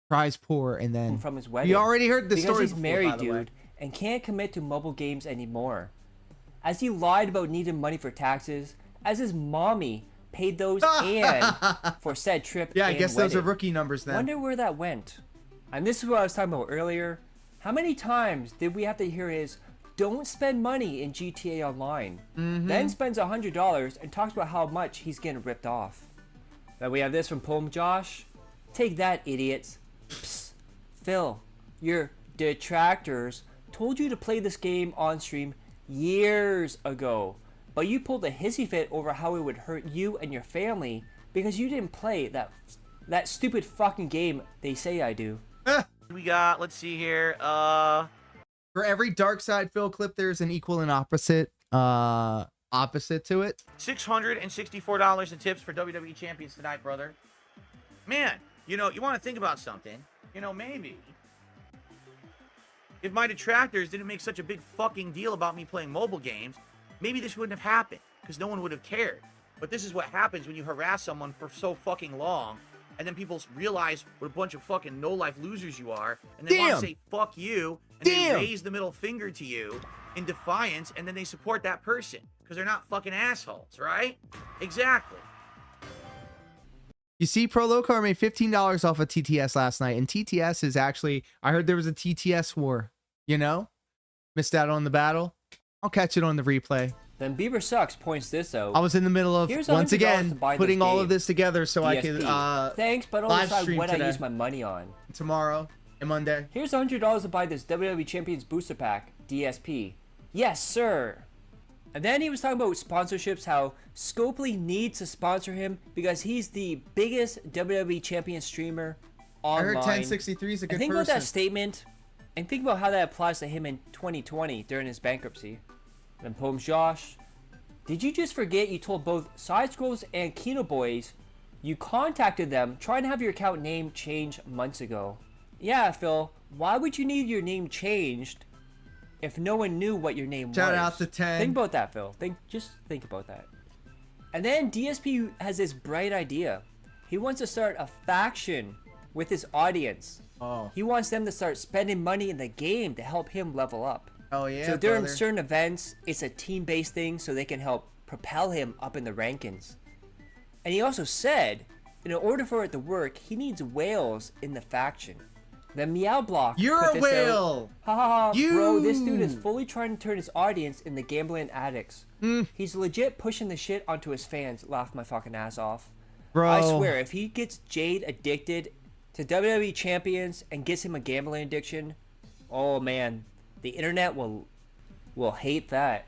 Cries poor, and then from his wedding. You already heard the because story he's before, married, by the way. dude, and can't commit to mobile games anymore. As he lied about needing money for taxes, as his mommy paid those and for said trip. Yeah, I and guess those are wedding. rookie numbers then. Wonder where that went. And this is what I was talking about earlier. How many times did we have to hear his don't spend money in GTA Online. Then spends $100 and talks about how much he's getting ripped off. Then we have this from Poem Josh. Take that, idiots. Psst. Phil, your detractors told you to play this game on stream years ago, but you pulled a hissy fit over how it would hurt you and your family because you didn't play that stupid fucking game they say I do. We got, let's see here, For every Dark Side Phil clip, there's an equal and opposite to it. $664 in tips for WWE champions tonight, brother. Man, you know, you want to think about something. You know, maybe if my detractors didn't make such a big fucking deal about me playing mobile games, maybe this wouldn't have happened, because no one would have cared. But this is what happens when you harass someone for so fucking long, and then people realize what a bunch of fucking no-life losers you are, and they want to say fuck you, and they raise the middle finger to you in defiance, and then they support that person, because they're not fucking assholes, right? Exactly. You see, Pro Locar made $15 off of TTS last night, and TTS is actually, I heard there was a TTS war, you know? Missed out on the battle. I'll catch it on the replay. Then Bieber Sucks points this out. I was in the middle of, once again, putting all of this together so I could Thanks, but I'll live decide stream what today. I use my money on. Tomorrow and Monday. Here's $100 to buy this WWE Champions Booster Pack, DSP. Yes, sir. And then he was talking about sponsorships, how Scopely needs to sponsor him because he's the biggest WWE Champion streamer online. I heard 1063 is a good and think person. about that statement, and think about how that applies to him in 2020 during his bankruptcy. Then Poems Josh, did you just forget you told both Side Scrolls and Kino Boys you contacted them trying to have your account name changed months ago? Yeah, Phil, why would you need your name changed if no one knew what your name was? Shout out to 10. Think about that, Phil. Just think about that. And then DSP has this bright idea. He wants to start a faction with his audience. Oh. He wants them to start spending money in the game to help him level up. Oh yeah. So during brother. certain events, it's a team-based thing so they can help propel him up in the rankings. And he also said, in order for it to work, he needs whales in the faction. The Meow Block. You're put a this whale! Out. Ha ha ha. Bro, this dude is You! fully trying to turn his audience into gambling addicts. He's legit pushing the shit onto his fans. Laugh my fucking ass off. Bro. I swear, if he gets Jade addicted to WWE champions and gets him a gambling addiction, oh man, the internet will hate that.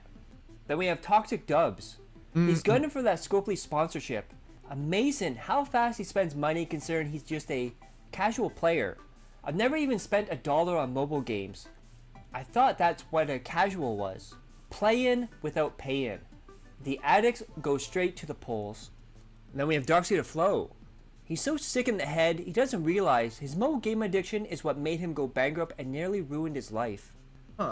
Then we have Toxic Dubs. He's gunning for that Scopely sponsorship. Amazing how fast he spends money considering he's just a casual player. I've never even spent $1 on mobile games. I thought that's what a casual was. Playing without paying. The addicts go straight to the polls. And then we have Darkseid of Flow. He's so sick in the head, he doesn't realize his mobile game addiction is what made him go bankrupt and nearly ruined his life.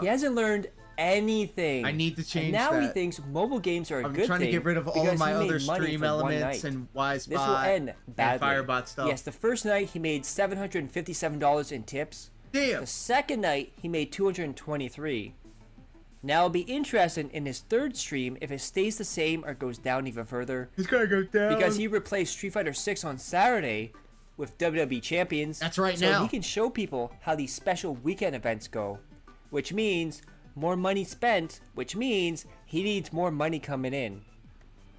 He hasn't learned anything. I need to change and now that. he thinks mobile games are a I'm good thing. trying to get rid of all of because my he made other money stream for one elements night. and Wisebot This will end badly. and Firebot stuff. Yes, the first night he made $757 in tips. Damn. The second night he made $223. Now it'll be interesting in his third stream if it stays the same or goes down even further. It's gonna go down. Because he replaced Street Fighter 6 on Saturday with WWE Champions. That's right so now. he can show people how these special weekend events go. Which means more money spent, which means he needs more money coming in.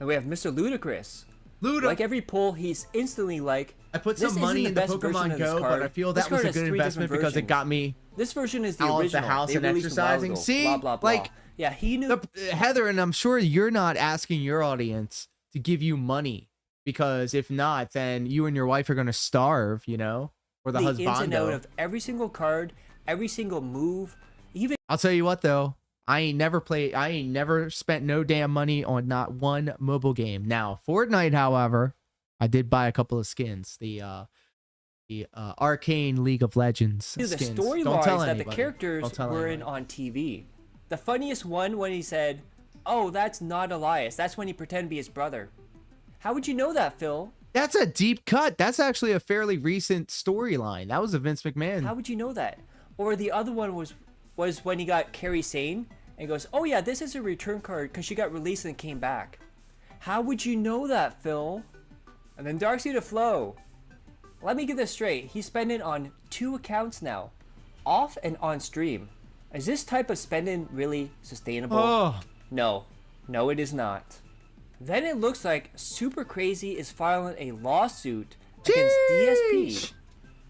And we have Mr. Ludacris. Like every poll, he's instantly like, I put "This some isn't money the into best version Pokemon of this Go, card. but I feel This that was card a has good 3 investment different because it versions. got me This version is the out of original. the house They and released a while exercising. ago. See, blah, blah, blah. like, yeah, he knew. Heather, and I'm sure you're not asking your audience to give you money because if not, then you and your wife are gonna starve, you know, or the ins and out husbando. of every single card, every single move, even. I'll tell you what though, I ain't never spent no damn money on not one mobile game. Now, Fortnite, however, I did buy a couple of skins. The Arcane League of Legends the skins. story Don't tell lines that anybody. the characters Don't tell were in anybody. on TV. The funniest one when he said, "Oh, that's not Elias. That's when he pretended to be his brother." How would you know that, Phil? That's a deep cut. That's actually a fairly recent storyline. That was a Vince McMahon. How would you know that? Or the other one was when he got Carrie Sane and goes, "Oh yeah, this is a return card because she got released and came back." How would you know that, Phil? And then Darkseid of Flow. Let me get this straight. He's spending on 2 accounts now, off and on stream. Is this type of spending really sustainable? Oh. No. No, it is not. Then it looks like Super Crazy is filing a lawsuit against DSP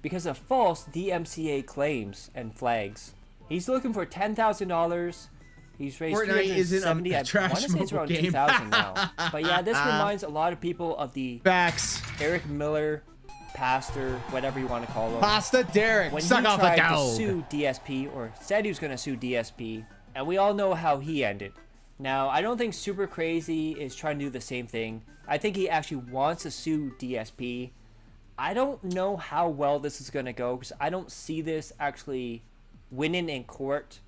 because of false DMCA claims and flags. He's looking for $10,000. He's raised Fortnite isn't $370. a trash I want to say it's mobile around game. 2,000 now. But yeah, this reminds a lot of people of the Facts. Eric Miller, pastor, whatever you want to call him. Pasta Derek, When suck he off a tried to dog. sue DSP, or said he was going to sue DSP, and we all know how he ended. Now, I don't think Super Crazy is trying to do the same thing. I think he actually wants to sue DSP. I don't know how well this is going to go because I don't see this actually winning in court.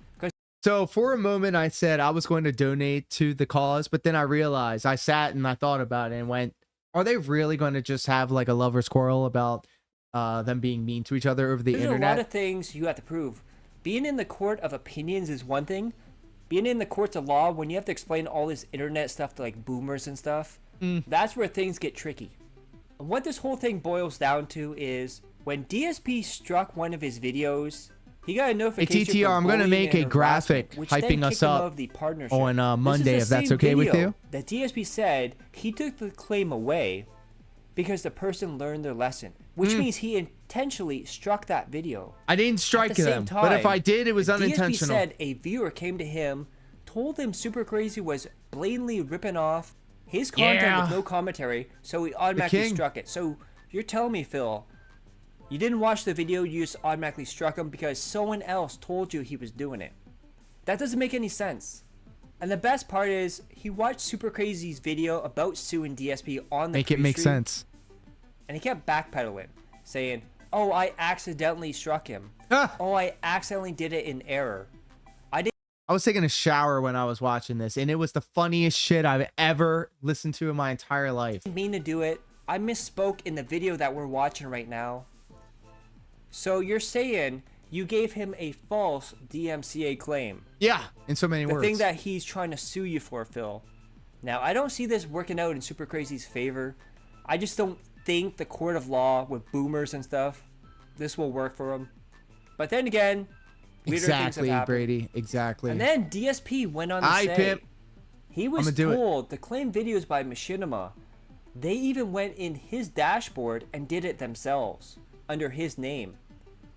So for a moment, I said I was going to donate to the cause, but then I realized, I sat and I thought about it and went, are they really going to just have like a lover's quarrel about them being mean to each other over the There's internet? a lot of things you have to prove. Being in the court of opinions is one thing. Being in the courts of law, when you have to explain all this internet stuff to like boomers and stuff, that's where things get tricky. And what this whole thing boils down to is when DSP struck one of his videos, he got a notification. Hey, TTR, I'm going to make a graphic hyping us up on Monday, if that's okay with you. That DSP said he took the claim away because the person learned their lesson, which means he intentionally struck that video. I didn't strike them, but if I did, it was unintentional. DSP said a viewer came to him, told him Super Crazy was blatantly ripping off his content with no commentary, so he automatically struck it. So you're telling me, Phil, you didn't watch the video, you just automatically struck him because someone else told you he was doing it. That doesn't make any sense. And the best part is, he watched Super Crazy's video about suing DSP on the Make it make sense. And he kept backpedaling, saying, oh, I accidentally struck him. Oh, I accidentally did it in error. I was taking a shower when I was watching this, and it was the funniest shit I've ever listened to in my entire life. I didn't mean to do it. I misspoke in the video that we're watching right now. So you're saying you gave him a false DMCA claim. Yeah, in so many words. The thing that he's trying to sue you for, Phil. Now, I don't see this working out in Super Crazy's favor. I just don't think the court of law with boomers and stuff, this will work for him. But then again, weirder things have Exactly, happened. Brady. Exactly. And then DSP went on to say Pimp. he was told to claim videos by Machinima. They even went in his dashboard and did it themselves under his name.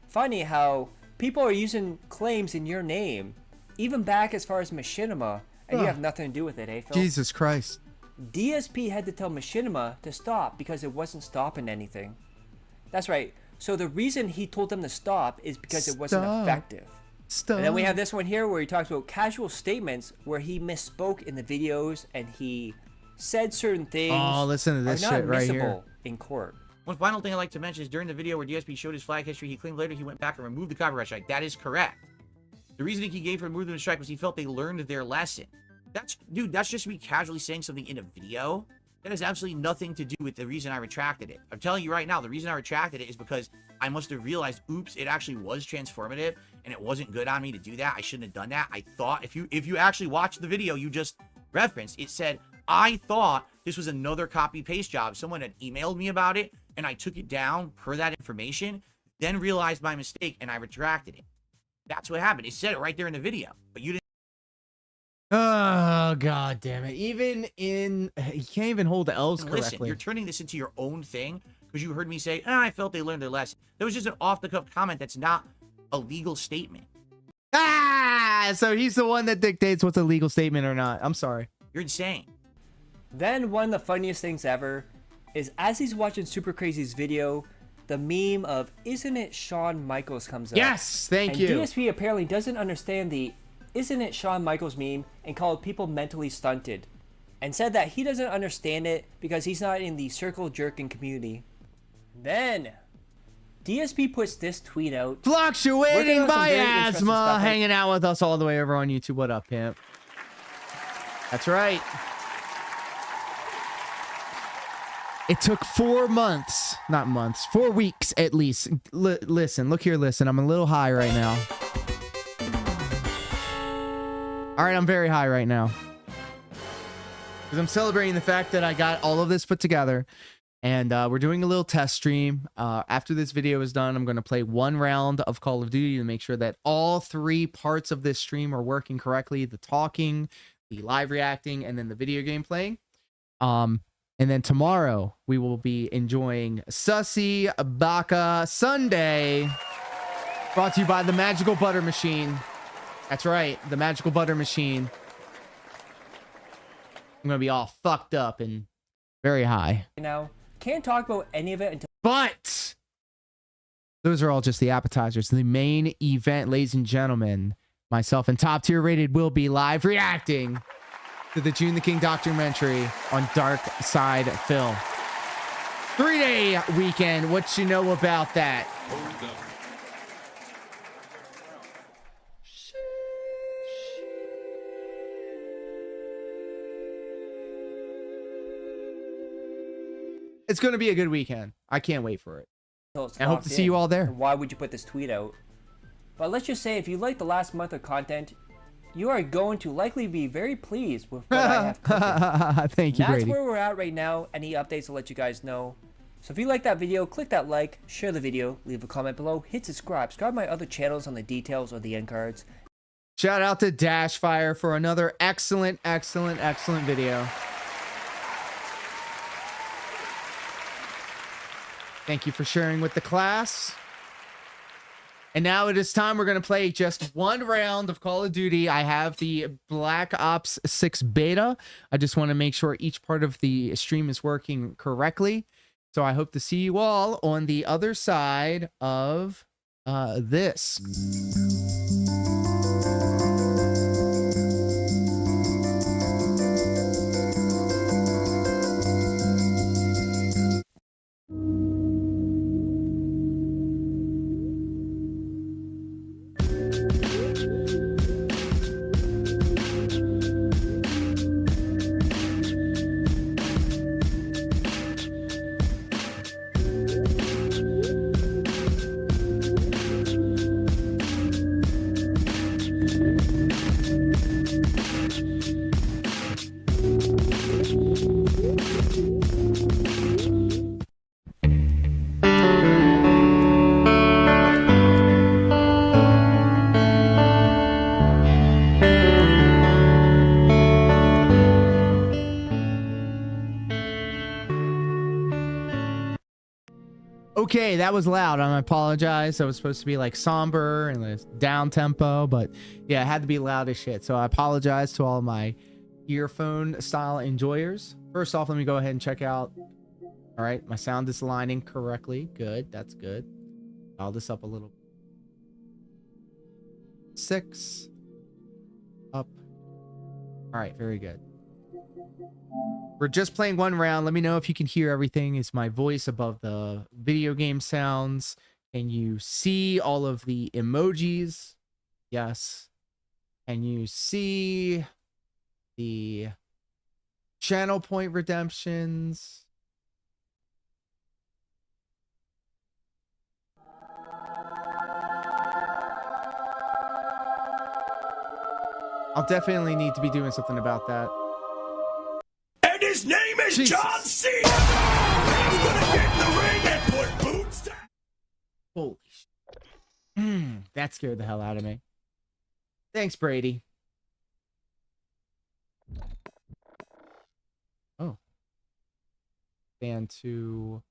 Funny how people are using claims in your name, even back as far as Machinima, and you have nothing to do with it, eh, Phil? Jesus Christ. DSP had to tell Machinima to stop because it wasn't stopping anything. That's right. So the reason he told them to stop is because it wasn't effective. Stop. And then we have this one here where he talks about casual statements where he misspoke in the videos and he said certain things. Oh, listen to this are not shit right here. admissible in court. One final thing I'd like to mention is during the video where DSP showed his flag history, he claimed later he went back and removed the copyright strike. That is correct. The reasoning he gave for removing the strike was he felt they learned their lesson. Dude, that's just me casually saying something in a video. That has absolutely nothing to do with the reason I retracted it. I'm telling you right now, the reason I retracted it is because I must have realized, oops, it actually was transformative and it wasn't good on me to do that. I shouldn't have done that. I thought, if you actually watched the video you just referenced, it said, I thought this was another copy paste job. Someone had emailed me about it and I took it down per that information, then realized my mistake and I retracted it. That's what happened. It said it right there in the video, but you didn't. Oh, God damn it. Even in, you can't even hold the L's correctly. Listen, you're turning this into your own thing because you heard me say, I felt they learned their lesson. That was just an off-the-cuff comment that's not a legal statement. So he's the one that dictates what's a legal statement or not. I'm sorry. You're insane. Then one of the funniest things ever is as he's watching Super Crazy's video, the meme of "Isn't it Shawn Michaels" comes up. Yes, thank you. And DSP apparently doesn't understand the "Isn't it Shawn Michaels" meme and called people mentally stunted, and said that he doesn't understand it because he's not in the circle jerking community. Then DSP puts this tweet out. Fluctuating by asthma, hanging out with us all the way over on YouTube. What up, pimp? That's right. It took 4 months, not months, 4 weeks at least. Listen, look here, listen. I'm a little high right now. All right, I'm very high right now. Because I'm celebrating the fact that I got all of this put together. And we're doing a little test stream. After this video is done, I'm going to play 1 round of Call of Duty to make sure that all 3 parts of this stream are working correctly. The talking, the live reacting, and then the video game playing. And then tomorrow, we will be enjoying Sussy Baka Sunday. Brought to you by the Magical Butter Machine. That's right, the Magical Butter Machine. I'm going to be all fucked up and very high. Now, can't talk about any of it until... But those are all just the appetizers. The main event, ladies and gentlemen, myself and Top Tier Rated will be live reacting to the June the King documentary on Dark Side Film. 3-day weekend. What you know about that? It's going to be a good weekend. I can't wait for it. I hope to see you all there. Why would you put this tweet out? But let's just say, if you like the last month of content, you are going to likely be very pleased with what I have cooking. Thank you, That's Brady. where we're at right now. Any updates, I'll let you guys know. So if you like that video, click that like, share the video, leave a comment below, hit subscribe. Subscribe to my other channels on the details or the end cards. Shout out to Dashfire for another excellent video. Thank you for sharing with the class. And now it is time. We're going to play just 1 round of Call of Duty. I have the Black Ops 6 beta. I just want to make sure each part of the stream is working correctly. So I hope to see you all on the other side of this. Okay, that was loud. I apologize. That was supposed to be like somber and down tempo, but yeah, it had to be loud as shit. So I apologize to all my earphone style enjoyers. First off, let me go ahead and check out. All right, my sound is aligning correctly. Good, that's good. Dial this up a little. 6 up. All right, very good. We're just playing 1 round. Let me know if you can hear everything. Is my voice above the video game sounds? Can you see all of the emojis? Yes. Can you see the channel point redemptions? I'll definitely need to be doing something about that. And his name is John Cena! He's gonna get in the ring and put boots down! Holy shit. That scared the hell out of me. Thanks, Brady. Oh. And to...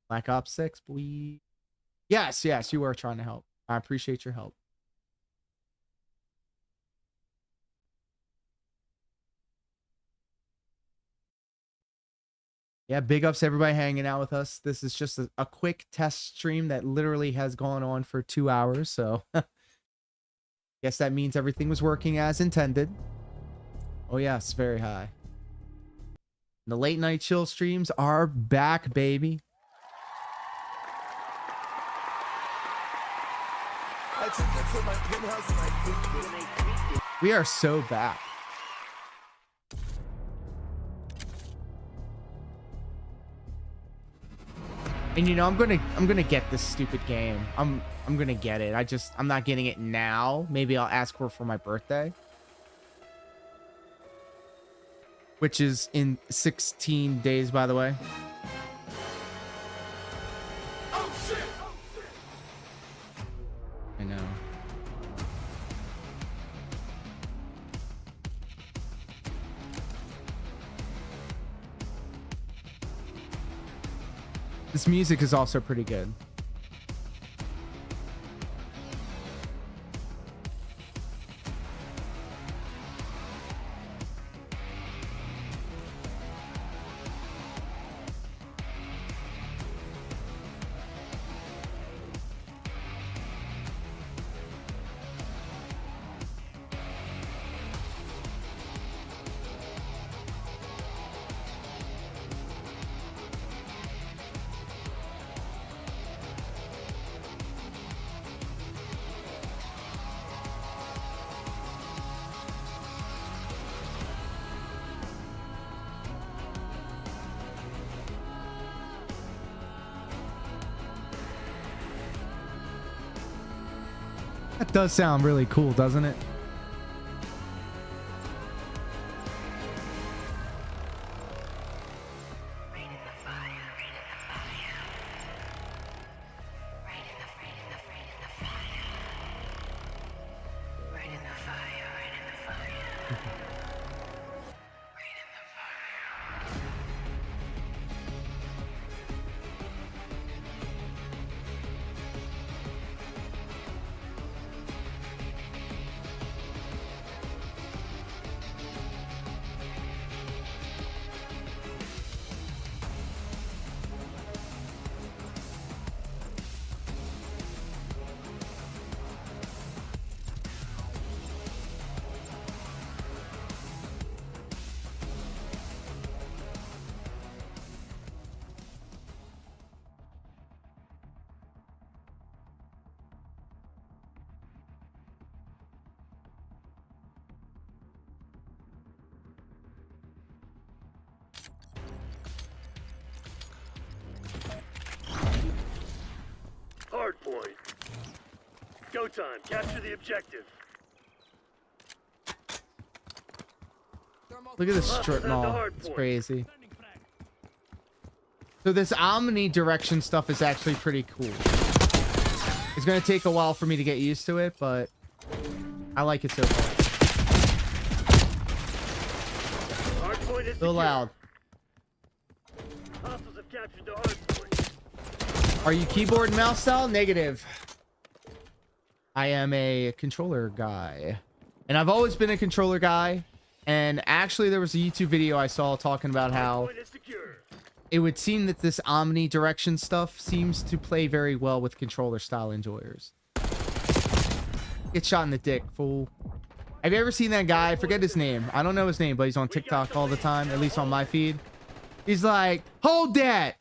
Black Ops 6, boy. Yes, you were trying to help. I appreciate your help. Yeah, big ups to everybody hanging out with us. This is just a quick test stream that literally has gone on for 2 hours, so guess that means everything was working as intended. Oh yes, very high. The late night chill streams are back, baby. We are so back. And you know, I'm gonna get this stupid game. I'm gonna get it. I'm not getting it now. Maybe I'll ask for my birthday, which is in 16 days, by the way. I know. This music is also pretty good. That does sound really cool, doesn't it? Hard point. Go time. Capture the objective. Look at this strip mall. It's crazy. So this omnidirection stuff is actually pretty cool. It's gonna take a while for me to get used to it, but I like it so far. So loud. Hostiles have captured the hard point. Are you keyboard and mouse style? Negative. I am a controller guy. And I've always been a controller guy. And actually there was a YouTube video I saw talking about how it would seem that this omnidirection stuff seems to play very well with controller style enjoyers. Get shot in the dick, fool. Have you ever seen that guy? I forget his name. I don't know his name, but he's on TikTok all the time, at least on my feed. He's like, hold that,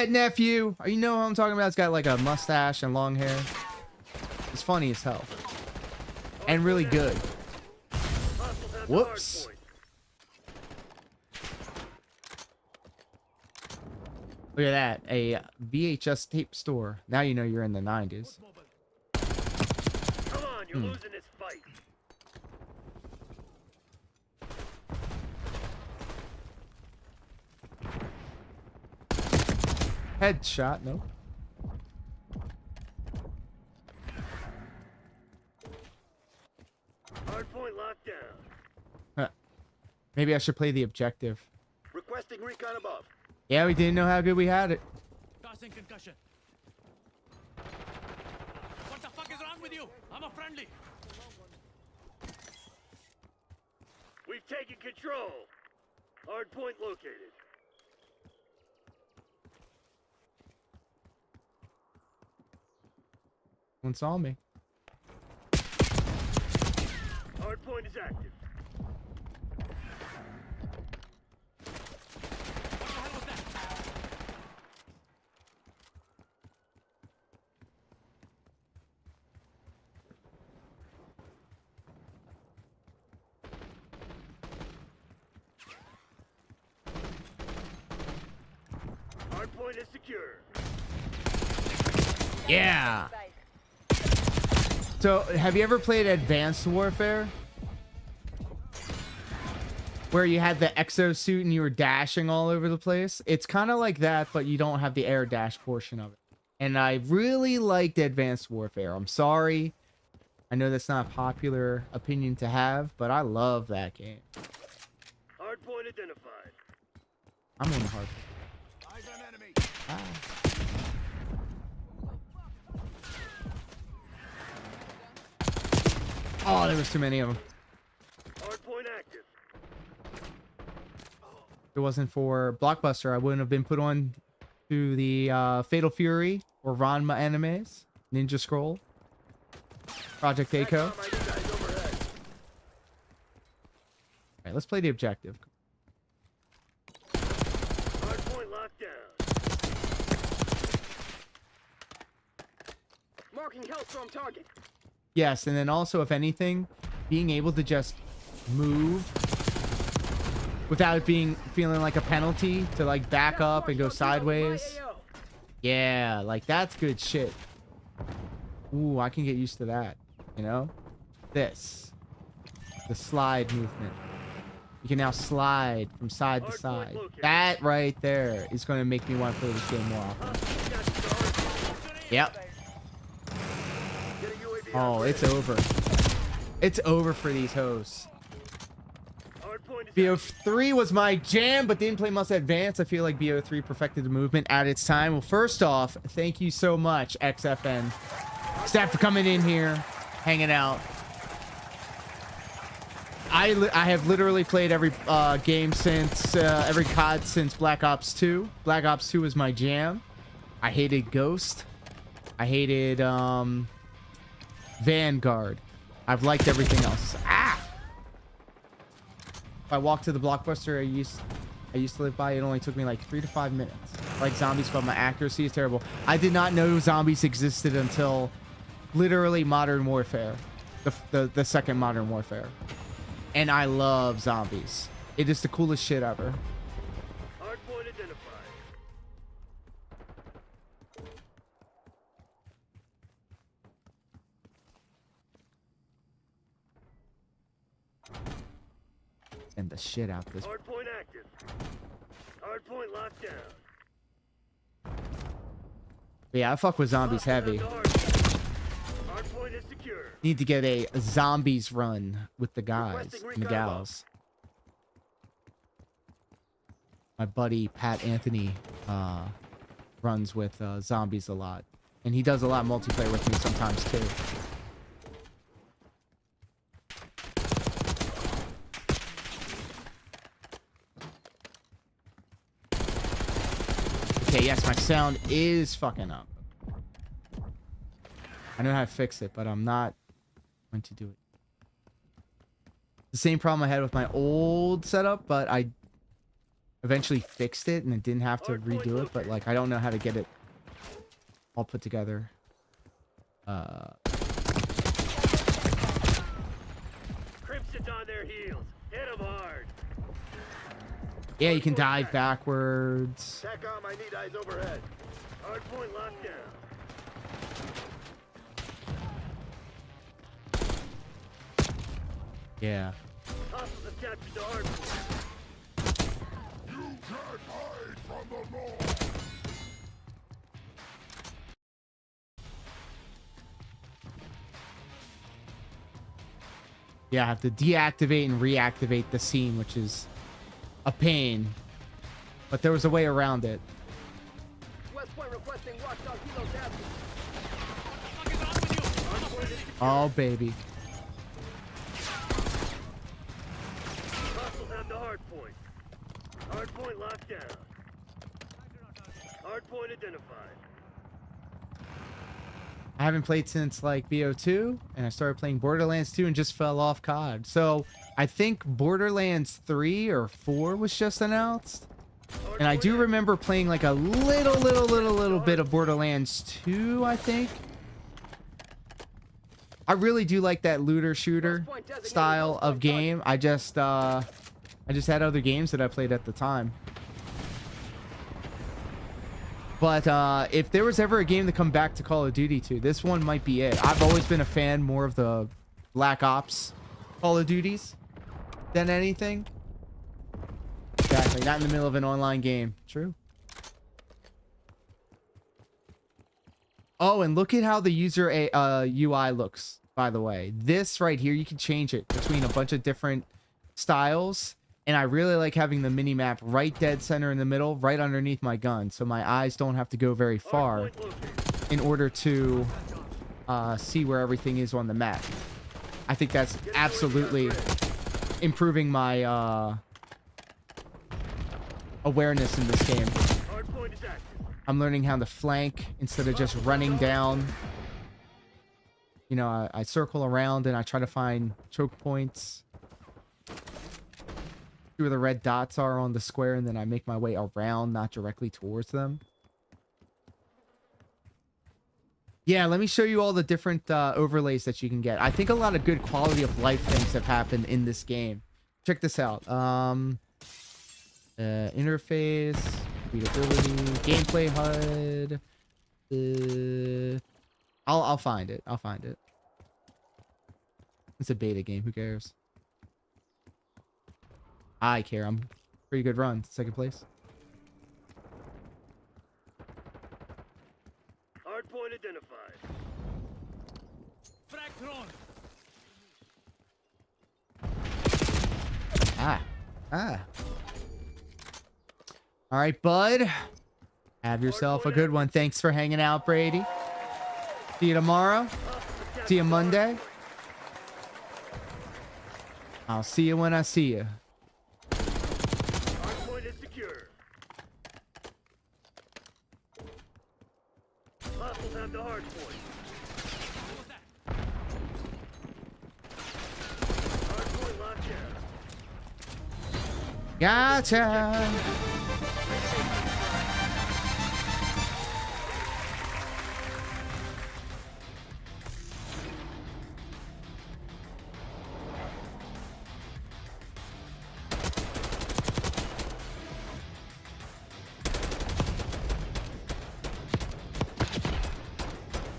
nephew. You know who I'm talking about? He's got like a mustache and long hair. It's funny as hell. And really good. Whoops. Look at that. A VHS tape store. Now you know you're in the 90s. Come on, you're losing this fight. Headshot, no. Hardpoint locked down. Huh. Maybe I should play the objective. Requesting recon above. Yeah, we didn't know how good we had it. Tossing concussion. What the fuck is wrong with you? I'm a friendly. We've taken control. Hardpoint located. One saw me. Hardpoint is active. Hardpoint is secure. Yeah. So, have you ever played Advanced Warfare? Where you had the exosuit and you were dashing all over the place? It's kind of like that, but you don't have the air dash portion of it. And I really liked Advanced Warfare. I'm sorry. I know that's not a popular opinion to have, but I love that game. Hardpoint identified. I'm on the hard. Eyes on enemy. Ah. Oh, there was too many of them. Hardpoint active. If it wasn't for Blockbuster, I wouldn't have been put on to the Fatal Fury or Ranma animes, Ninja Scroll, Project Echo. All right, let's play the objective. Hardpoint locked down. Marking Hellstorm target. Yes, and then also, if anything, being able to just move without it feeling like a penalty to like back up and go sideways. Yeah, like that's good shit. Ooh, I can get used to that, you know? The slide movement. You can now slide from side to side. That right there is going to make me want to play this game more often. Yep. Oh, it's over. It's over for these hosts. BO3 was my jam, but didn't play much advanced. I feel like BO3 perfected the movement at its time. Well, first off, thank you so much, XFN staff, for coming in here, hanging out. I have literally played every game since, every COD since Black Ops 2. Black Ops 2 was my jam. I hated Ghost. I hated Vanguard. I've liked everything else. Ah! If I walked to the Blockbuster I used to live by, it only took me like 3 to 5 minutes. Like zombies, but my accuracy is terrible. I did not know zombies existed until literally Modern Warfare, the second Modern Warfare. And I love zombies. It is the coolest shit ever. Hardpoint identified. And the shit out this. Hardpoint active. Hardpoint locked down. Yeah, I fuck with zombies heavy. Hardpoint is secure. Need to get a zombies run with the guys and the gals. My buddy Pat Anthony runs with zombies a lot, and he does a lot of multiplayer with me sometimes too. Okay, yes, my sound is fucking up. I know how to fix it, but I'm not going to do it. The same problem I had with my old setup, but I eventually fixed it and I didn't have to redo it, but like I don't know how to get it all put together. Crimson's on their heels. Hit them hard. Yeah, you can dive backwards. TACOM, I need eyes overhead. Hardpoint locked down. Yeah. Hostiles have captured the hardpoint. You can't hide from the law. Yeah, I have to deactivate and reactivate the scene, which is a pain. But there was a way around it. West Point requesting watchdog Kilo Oh, baby. Hostiles have the hardpoint. Hardpoint locked down. Hardpoint identified. I haven't played since like BO2, and I started playing Borderlands 2 and just fell off COD. So I think Borderlands 3 or 4 was just announced. And I do remember playing like a little bit of Borderlands 2, I think. I really do like that looter shooter style of game. I just had other games that I played at the time. But if there was ever a game to come back to Call of Duty to, this one might be it. I've always been a fan more of the Black Ops Call of Duties than anything. Exactly. Not in the middle of an online game. True. Oh, and look at how the user UI looks, by the way. This right here, you can change it between a bunch of different styles. And I really like having the mini-map right dead center in the middle, right underneath my gun. So my eyes don't have to go very far in order to see where everything is on the map. I think that's absolutely improving my awareness in this game. I'm learning how to flank instead of just running down. You know, I circle around and I try to find choke points. See where the red dots are on the square, and then I make my way around, not directly towards them. Yeah, let me show you all the different overlays that you can get. I think a lot of good quality of life things have happened in this game. Check this out. Interface, readability, gameplay HUD. I'll find it. I'll find it. It's a beta game. Who cares? I care. I'm pretty good run. Second place. Hardpoint identified. Ah. All right, bud. Have yourself a good one. Thanks for hanging out, Brady. See you tomorrow. See you Monday. I'll see you when I see you. Hardpoint is secure. Hostiles have the hardpoint. Hardpoint locked down. Gotcha.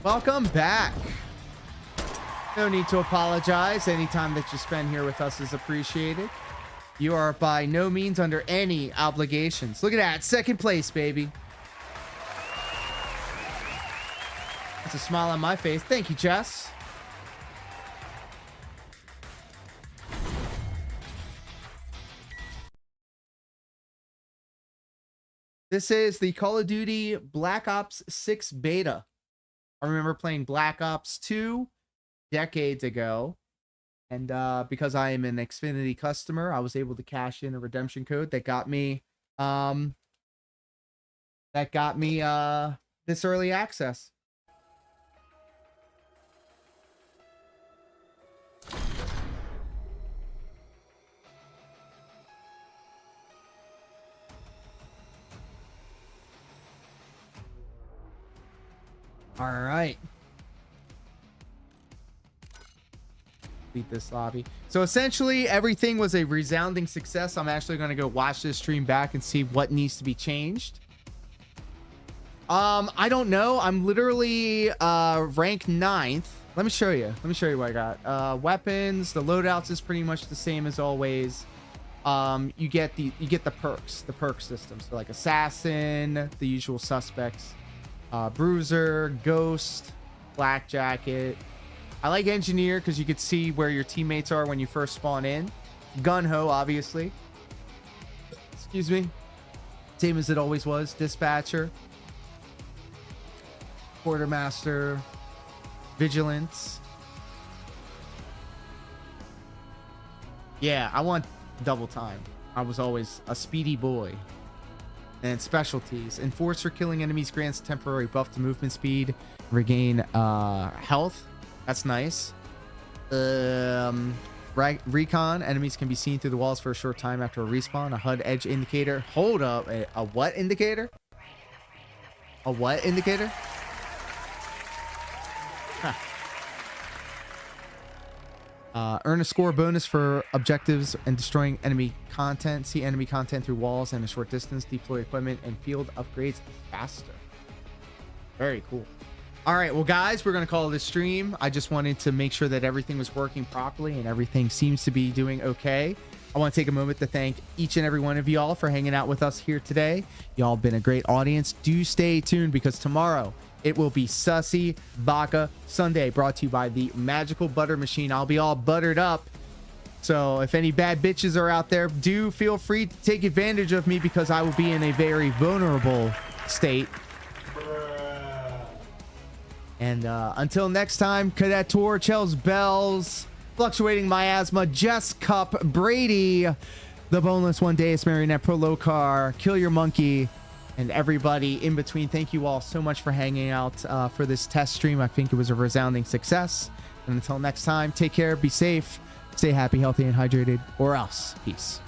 Welcome back. No need to apologize. Any time that you spend here with us is appreciated. You are by no means under any obligations. Look at that. Second place, baby. That's a smile on my face. Thank you, Jess. This is the Call of Duty Black Ops 6 beta. I remember playing Black Ops 2 decades ago. And because I am an Xfinity customer, I was able to cash in a redemption code that got me this early access. All right. Beat this lobby. So essentially everything was a resounding success. I'm actually going to go watch this stream back and see what needs to be changed. I don't know. I'm literally rank 9th. Let me show you. Let me show you what I got. Weapons, the loadouts is pretty much the same as always. You get the perks, the perk system. So like assassin, the usual suspects. Bruiser, Ghost, Black Jacket. I like Engineer because you could see where your teammates are when you first spawn in. Gun-Ho, obviously. Excuse me. Same as it always was. Dispatcher. Quartermaster. Vigilance. Yeah, I want double time. I was always a speedy boy. And specialties. Enforcer, killing enemies grants temporary buff to movement speed. Regain health. That's nice. Recon. Enemies can be seen through the walls for a short time after a respawn. A HUD edge indicator. Hold up. A what indicator? A what indicator? Huh. Earn a score bonus for objectives and destroying enemy content. See enemy content through walls and a short distance. Deploy equipment and field upgrades faster. Very cool. All right, well, guys, we're going to call this stream. I just wanted to make sure that everything was working properly and everything seems to be doing okay. I want to take a moment to thank each and every one of y'all for hanging out with us here today. Y'all been a great audience. Do stay tuned because tomorrow it will be Sussy Vodka Sunday, brought to you by the Magical Butter Machine. I'll be all buttered up. So if any bad bitches are out there, do feel free to take advantage of me because I will be in a very vulnerable state. And until next time, Cadet Tour, Chels Bells, Fluctuating Miasma, Jess Cup, Brady, The Boneless One, Deus Marionette, Prolocar, Kill Your Monkey, and everybody in between. Thank you all so much for hanging out for this test stream. I think it was a resounding success. And until next time, take care, be safe, stay happy, healthy, and hydrated, or else. Peace.